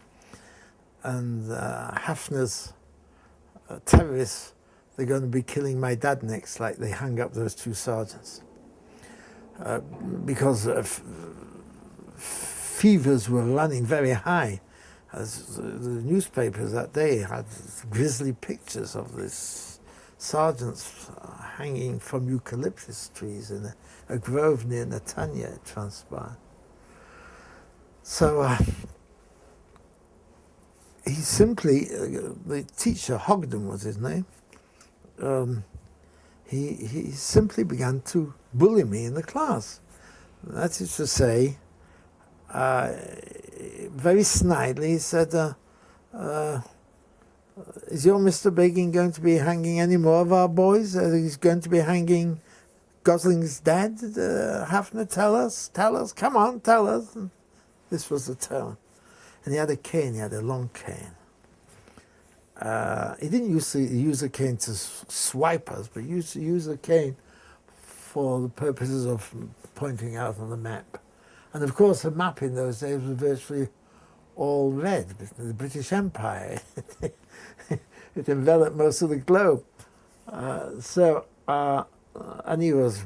and Hafner's terrorists, they're going to be killing my dad next, like they hung up those two sergeants. Because fevers were running very high. As the newspapers that day had grisly pictures of this sergeants hanging from eucalyptus trees in a grove near Netanya, it transpired. So he simply, the teacher, Hogden was his name, he simply began to bully me in the class. That is to say, very snidely, he said, "Is your Mr. Begin going to be hanging any more of our boys? He's going to be hanging Gosling's dad? Hafner, tell us, come on, tell us." And this was the tone. And he had a cane, he had a long cane. He didn't use a cane to swipe us, but he used to use a cane for the purposes of pointing out on the map. And of course, the map in those days was virtually all red. The British Empire, it enveloped most of the globe. And he was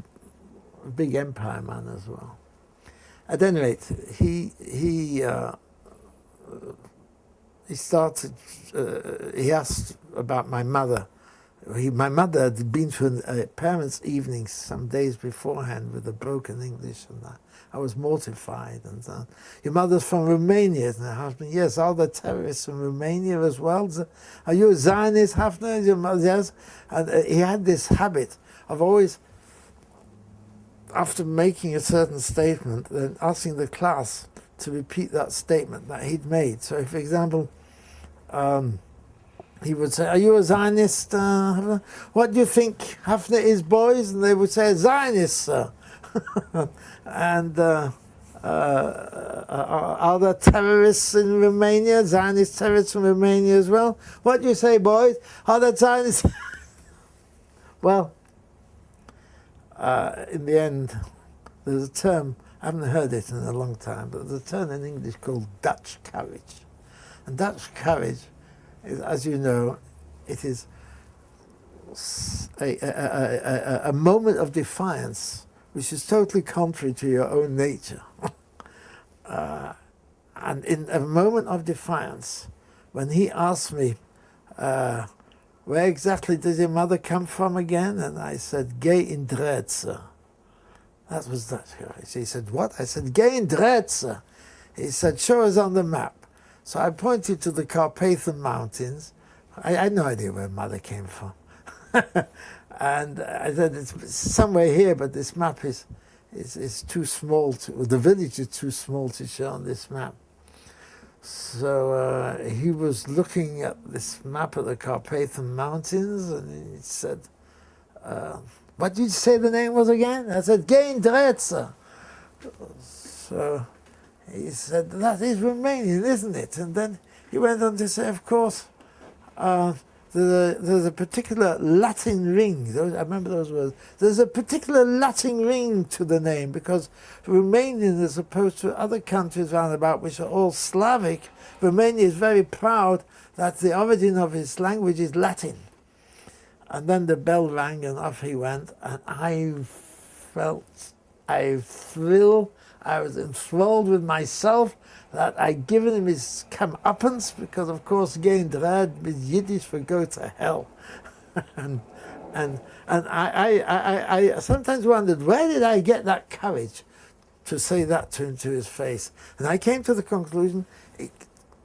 a big empire man as well. At any rate, he started. He asked about my mother. My mother had been to a parents' evening some days beforehand with a broken English, and I was mortified. And "Your mother's from Romania," and her husband, "Yes." "Are there terrorists from Romania as well? Are you a Zionist, Hafner?" "Your mother?" "Yes." And he had this habit of always, after making a certain statement, then asking the class to repeat that statement that he'd made. So, for example, he would say, "Are you a Zionist, Hafner? What do you think Hafner is, boys?" And they would say, "Zionist, sir." And are there terrorists in Romania, Zionist terrorists from Romania as well? "What do you say, boys? Are there Zionists?" Well, in the end, there's a term, I haven't heard it in a long time, but there's a term in English called Dutch courage. And Dutch courage is, as you know, it is a moment of defiance which is totally contrary to your own nature. And in a moment of defiance, when he asked me, "Where exactly does your mother come from again?" And I said, "Gay in Dretse." That was Dutch courage. He said, "What?" I said, "Gay in Dretse." He said, "Show us on the map." So I pointed to the Carpathian Mountains. I had no idea where mother came from. And I said, "It's somewhere here, but this map is too small the village is too small to show on this map." So he was looking at this map of the Carpathian Mountains, and he said, "What did you say the name was again?" I said, "Gain Dretse." So he said, "That is Romanian, isn't it?" And then he went on to say, "Of course, there's a particular Latin ring." I remember those words. "There's a particular Latin ring to the name, because Romanian, as opposed to other countries round about which are all Slavic, Romania is very proud that the origin of its language is Latin." And then the bell rang and off he went, and I felt a thrill. I was enthralled with myself that I'd given him his comeuppance, because of course Gein Drad is Yiddish for "go to hell." and I sometimes wondered, where did I get that courage to say that to him to his face. And I came to the conclusion it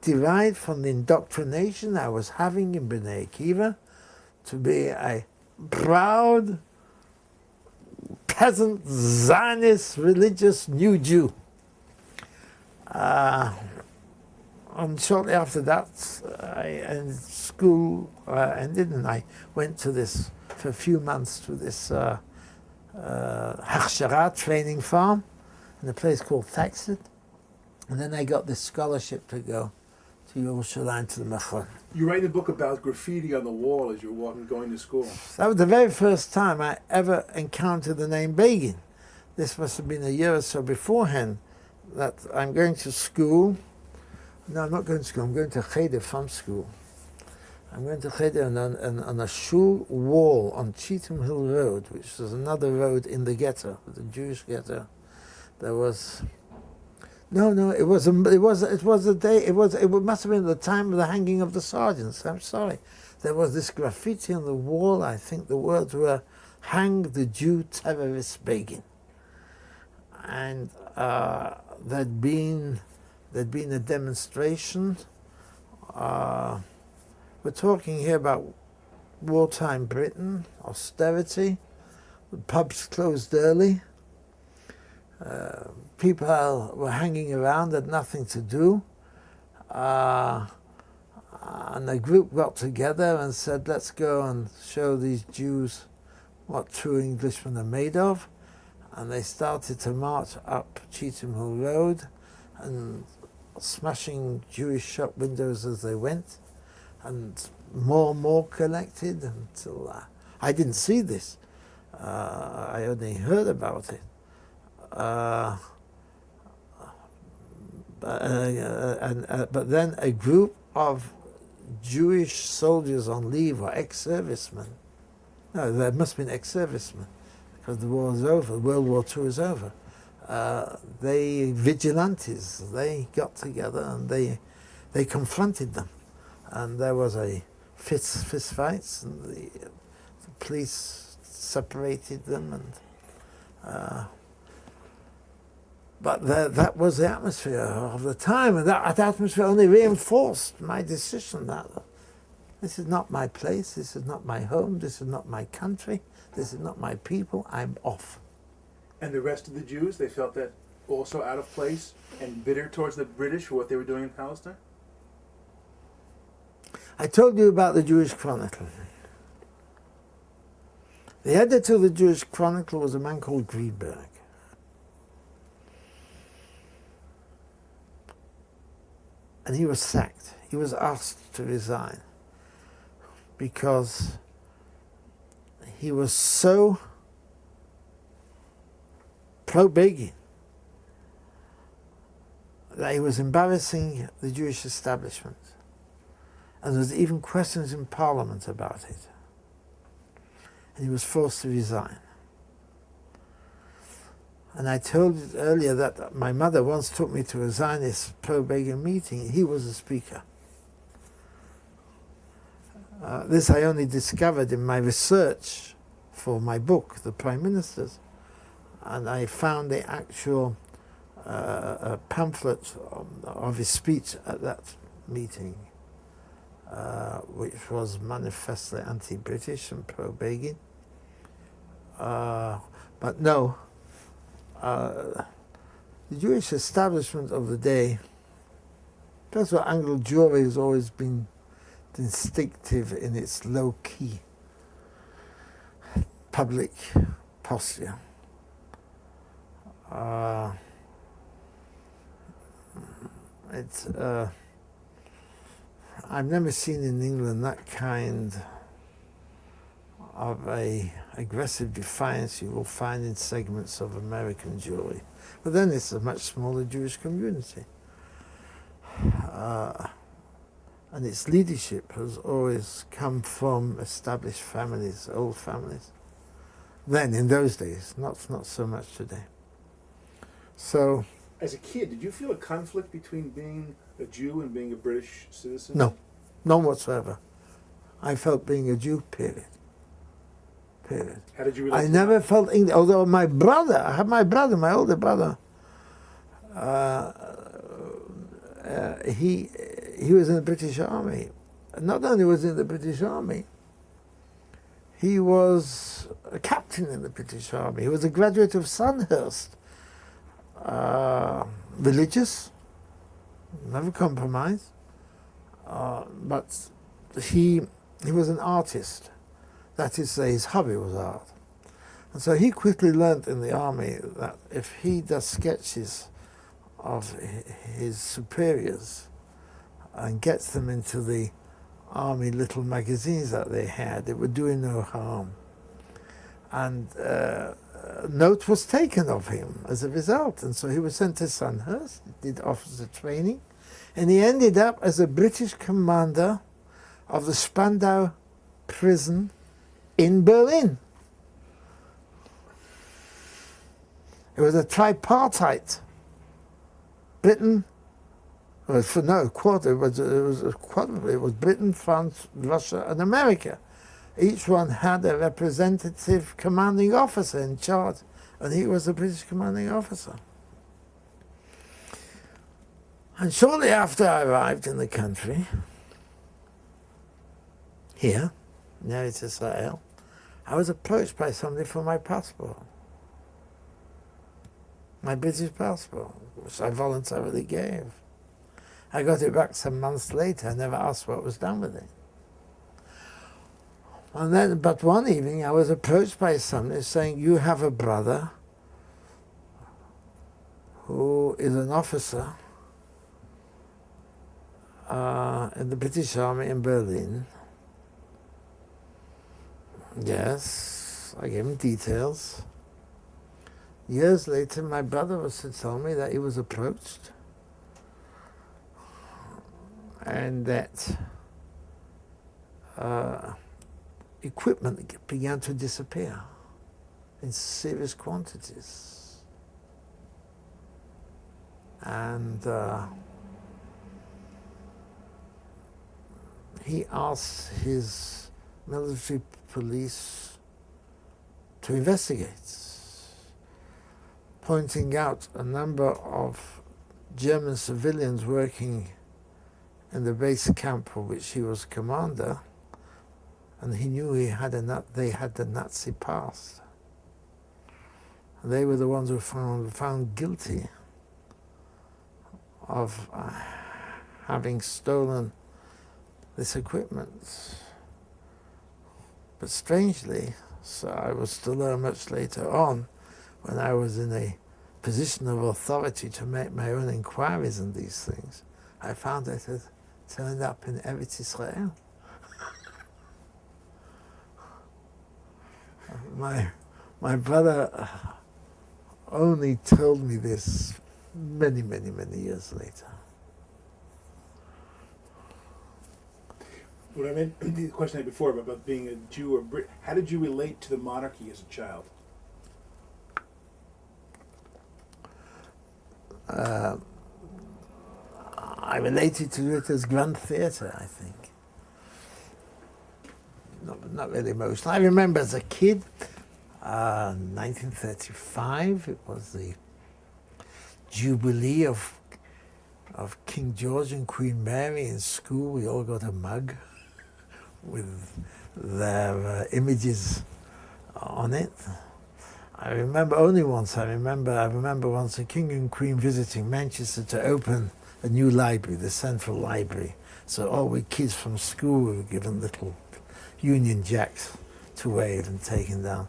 derived from the indoctrination I was having in Bnei Akiva to be a proud, peasant, Zionist, religious new Jew. And shortly after that, school ended, and I went to this, for a few months, to this Hachshara training farm in a place called Thaxted. And then I got this scholarship to go to Yerushalayim, to the Mechon. You write a book about graffiti on the wall as you're going to school. That was the very first time I ever encountered the name Begin. This must have been a year or so beforehand, that I'm going to school. No, I'm not going to school. I'm going to Cheder from school. I'm going to Cheder, and on a shul wall on Cheetham Hill Road, which is another road in the ghetto, the Jewish ghetto. There was it must have been the time of the hanging of the sergeants. I'm sorry. There was this graffiti on the wall. I think the words were "Hang the Jew terrorist Begin," and there'd been a demonstration. We're talking here about wartime Britain, austerity. The pubs closed early. People were hanging around, had nothing to do. And a group got together and said, let's go and show these Jews what true Englishmen are made of. And they started to march up Cheetham Hill Road and smashing Jewish shop windows as they went. And more collected until I didn't see this. I only heard about it. But then a group of Jewish soldiers on leave, or ex-servicemen, no, there must have been ex-servicemen, because the war is over, World War II is over. They vigilantes, they got together and they confronted them. And there was a fist fights, and the police separated them, and but that was the atmosphere of the time, and that atmosphere only reinforced my decision that this is not my place, this is not my home, this is not my country, this is not my people, I'm off. And the rest of the Jews, they felt that also out of place and bitter towards the British for what they were doing in Palestine? I told you about the Jewish Chronicle. The editor of the Jewish Chronicle was a man called Greenberg. And he was sacked. He was asked to resign because he was so pro-Begin that he was embarrassing the Jewish establishment. And there was even questions in Parliament about it. And he was forced to resign. And I told you earlier that my mother once took me to a Zionist pro-Begin meeting. He was a speaker. This I only discovered in my research for my book, The Prime Ministers. And I found the actual pamphlet of his speech at that meeting, which was manifestly anti-British and pro-Begin. But no, the Jewish establishment of the day, that's what Anglo Jewry has always been distinctive in its low-key public posture. I've never seen in England that kind of a aggressive defiance you will find in segments of American Jewry. But then it's a much smaller Jewish community. And its leadership has always come from established families, old families. Then, in those days, not so much today. So, as a kid, did you feel a conflict between being a Jew and being a British citizen? No, none whatsoever. I felt being a Jew, period. How did you relate I never felt English, although my older brother, he was in the British Army. Not only was he in the British Army, he was a captain in the British Army. He was a graduate of Sandhurst. Religious, never compromised, but he was an artist. That is, his hobby was art. And so he quickly learnt in the army that if he does sketches of his superiors and gets them into the army little magazines that they had, it would do him no harm. And note was taken of him as a result, and so he was sent to Sandhurst, did officer training, and he ended up as a British commander of the Spandau prison in Berlin. It was a tripartite. Britain, it was Britain, France, Russia, and America. Each one had a representative commanding officer in charge, and he was a British commanding officer. And shortly after I arrived in the country, here, in Israel, I was approached by somebody for my passport. My British passport, which I voluntarily gave. I got it back some months later. I never asked what was done with it. And then, but one evening I was approached by somebody saying, you have a brother who is an officer in the British Army in Berlin. Yes, I gave him details. Years later, my brother was to tell me that he was approached and that equipment began to disappear in serious quantities. And he asked his military police to investigate, pointing out a number of German civilians working in the base camp for which he was commander, and he knew they had the Nazi past. They were the ones who were found guilty of having stolen this equipment. But strangely, so I was to learn much later on, when I was in a position of authority to make my own inquiries on these things, I found that it had turned up in Eretz Israel. My brother only told me this many, many, many years later. What I meant, the question I had before about being a Jew or Brit, how did you relate to the monarchy as a child? I related to it as Grand Theatre, I think. Not really emotional. I remember as a kid, 1935, it was the Jubilee of King George and Queen Mary in school. We all got a mug with their images on it. I remember only once, I remember once a king and queen visiting Manchester to open a new library, the Central Library. So all we kids from school were given little Union Jacks to wave and taken down.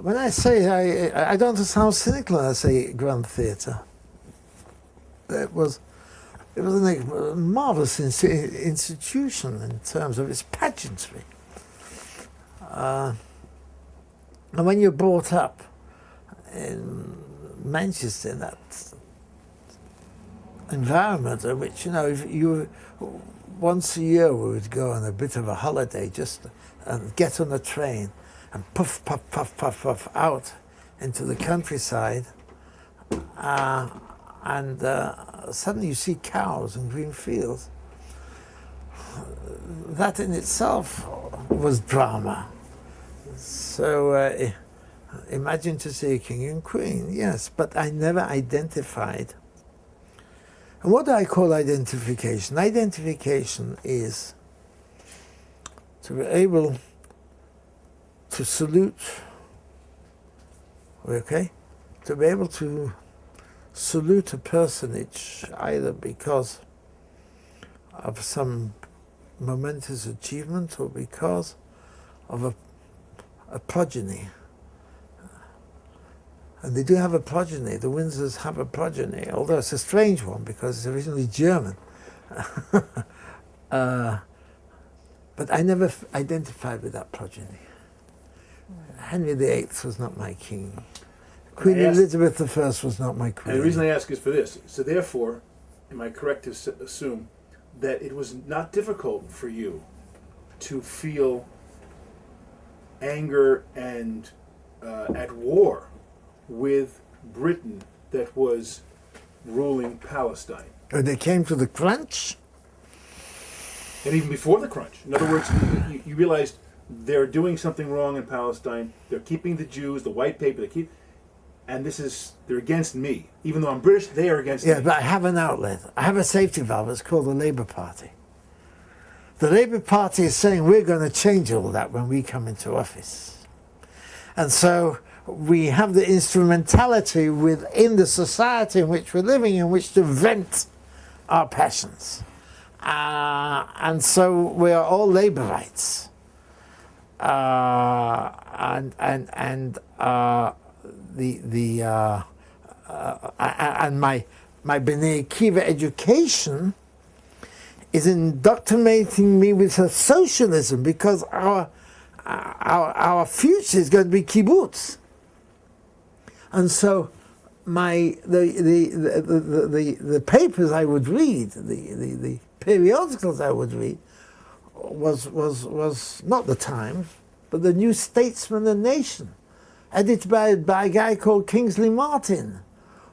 When I say, I don't sound cynical when I say Grand Theatre. It was a marvelous institution in terms of its pageantry. And when you're brought up in Manchester, in that environment in which, once a year we would go on a bit of a holiday just and get on a train and puff, puff, puff, puff, puff out into the countryside, and suddenly you see cows and green fields. That in itself was drama. So Imagine to see a king and queen, yes, but I never identified. And what do I call identification? Identification is to be able to salute, okay? To be able to salute a personage either because of some momentous achievement or because of a progeny. And they do have a progeny. The Windsors have a progeny, although it's a strange one because it's originally German. But I never identified with that progeny. Henry VIII was not my king. Queen Elizabeth I was not my queen. And the reason I ask is for this. So therefore, am I correct to assume that it was not difficult for you to feel anger and at war with Britain that was ruling Palestine? When they came to the crunch? And even before the crunch. In other words, you realized they're doing something wrong in Palestine. They're keeping the Jews, the white paper, and they're against me. Even though I'm British, they are against me. Yeah, but I have an outlet. I have a safety valve. It's called the Labour Party. The Labour Party is saying we're going to change all that when we come into office. And so we have the instrumentality within the society in which we're living in which to vent our passions. And so we are all Labourites. And my B'nai Akiva education is indoctrinating me with socialism because our future is going to be kibbutz. And so the papers I would read, the periodicals I would read, was not the Times, but the New Statesman and Nation, edited by a guy called Kingsley Martin,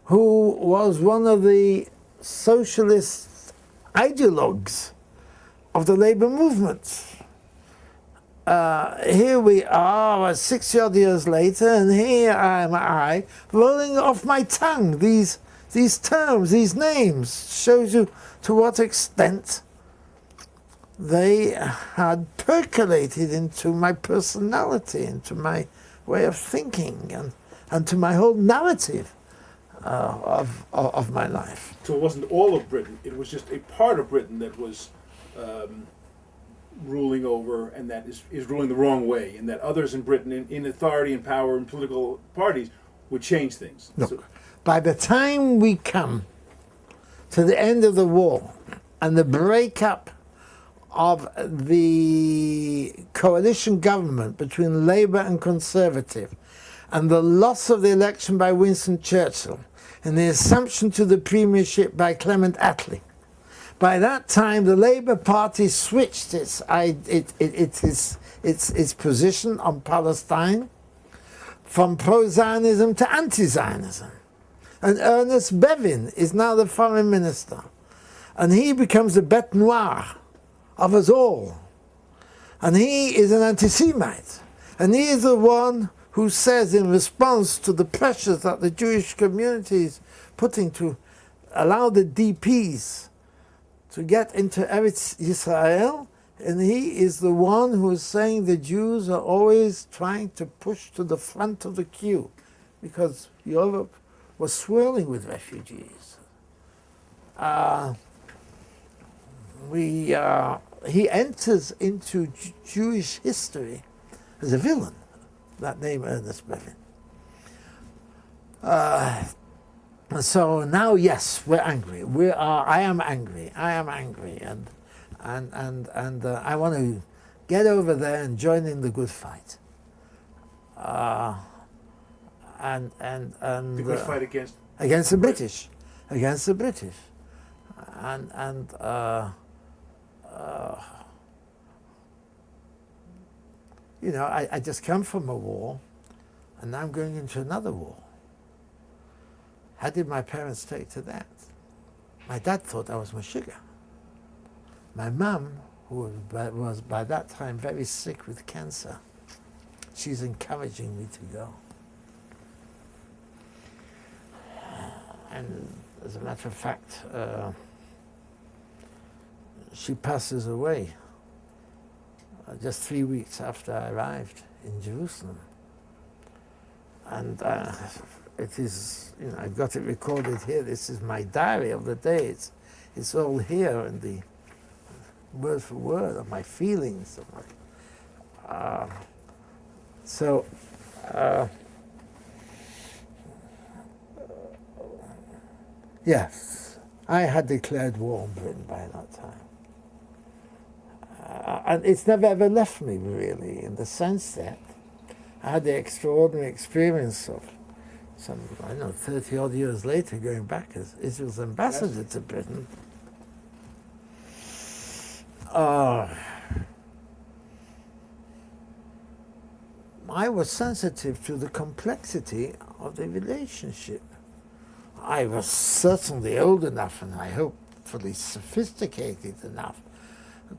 who was one of the socialist ideologues of the labour movement. Here we are, 60-odd years later, and here am I, rolling off my tongue these terms, these names. Shows you to what extent they had percolated into my personality, into my way of thinking, and to my whole narrative of my life. So it wasn't all of Britain, it was just a part of Britain that was ruling over, and that is ruling the wrong way, and that others in Britain, in authority and power and political parties, would change things. Look, by the time we come to the end of the war and the breakup of the coalition government between Labour and Conservative, and the loss of the election by Winston Churchill, and the assumption to the premiership by Clement Attlee, by that time the Labour Party switched its position on Palestine from pro-Zionism to anti-Zionism. And Ernest Bevin is now the foreign minister. And he becomes the bête noire of us all. And he is an anti-Semite. And he is the one who says, in response to the pressures that the Jewish community is putting to allow the DPs to get into Eretz Yisrael, and he is the one who is saying the Jews are always trying to push to the front of the queue because Europe was swirling with refugees. He enters into Jewish history as a villain, that name Ernest Bevin. So now, yes, we're angry. I am angry, and I want to get over there and join in the good fight. The good fight against the British, you know, I just come from a war, and now I'm going into another war. How did my parents take to that? My dad thought I was Meshuggah. My mum, who was by that time very sick with cancer, she's encouraging me to go. And as a matter of fact, she passes away just 3 weeks after I arrived in Jerusalem. And it is, I've got it recorded here. This is my diary of the day. It's all here in the word for word of my feelings. Yes, I had declared war on Britain by that time. And it's never ever left me, really, in the sense that I had the extraordinary experience of some, 30 odd years later, going back as Israel's ambassador to Britain. I was sensitive to the complexity of the relationship. I was certainly old enough, and I hopefully sophisticated enough,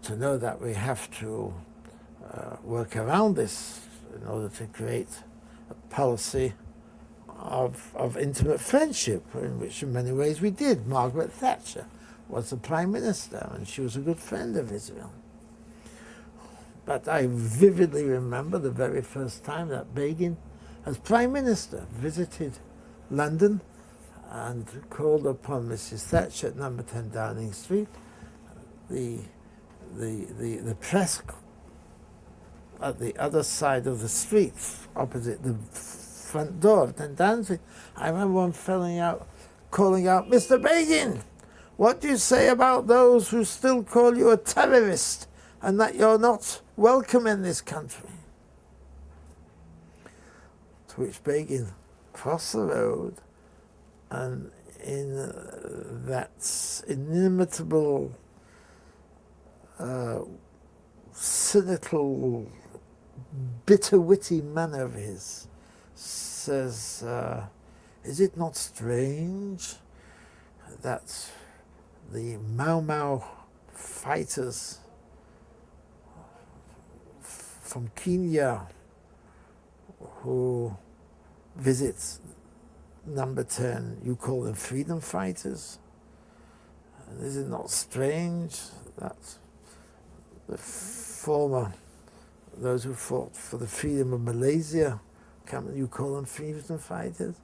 to know that we have to work around this in order to create a policy of intimate friendship, in which in many ways we did. Margaret Thatcher was the Prime Minister, and she was a good friend of Israel. But I vividly remember the very first time that Begin, as Prime Minister, visited London and called upon Mrs. Thatcher at number 10 Downing Street. The press at the other side of the street, opposite the front door of 10 Downing Street. I remember one calling out, "Mr. Begin, what do you say about those who still call you a terrorist and that you're not welcome in this country?" To which Begin crossed the road, and in that inimitable, cynical, bitter-witty manner of his, says, "Is it not strange that the Mau Mau fighters from Kenya who visit number 10, you call them freedom fighters? And is it not strange that those who fought for the freedom of Malaysia, you call them freedom fighters?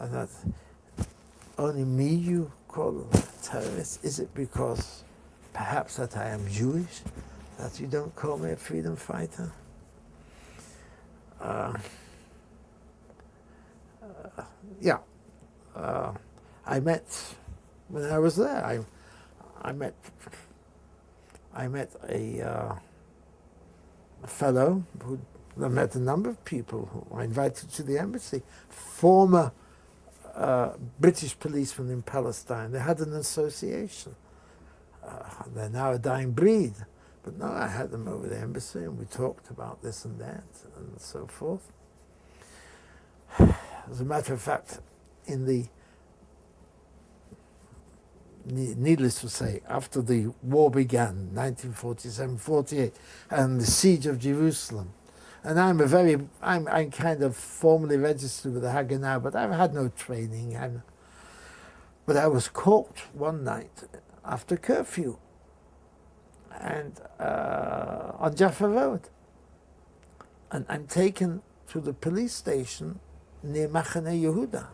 And that only me you call them terrorists? Is it because perhaps that I am Jewish that you don't call me a freedom fighter?" I met, when I was there, I met a fellow who I met a number of people who I invited to the embassy, former British policemen in Palestine. They had an association. They're now a dying breed. But no, I had them over the embassy, and we talked about this and that and so forth. As a matter of fact, needless to say, after the war began, 1947-48, and the siege of Jerusalem, and I'm kind of formally registered with the Haganah, but I've had no training. But I was caught one night after curfew, and on Jaffa Road, and I'm taken to the police station near Machane Yehuda,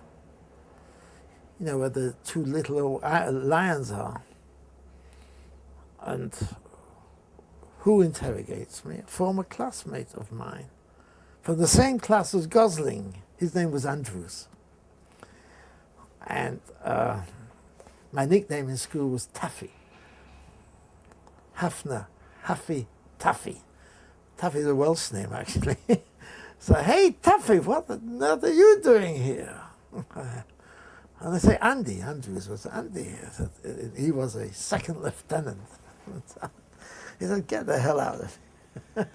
where the two little lions are. And who interrogates me? A former classmate of mine, from the same class as Gosling. His name was Andrews. And my nickname in school was Taffy. Hafner, Haffy, Taffy. Taffy is a Welsh name, actually. So, "Hey, Taffy, what the hell are you doing here?" And I say, "Andy." Andrews was Andy. He was a second lieutenant. He said, "Get the hell out of here."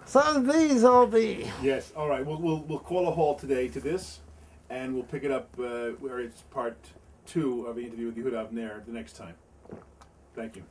So these are the... Yes, all right. We'll call a halt today to this, and we'll pick it up where it's part 2 of the interview with Yehuda Avner the next time. Thank you.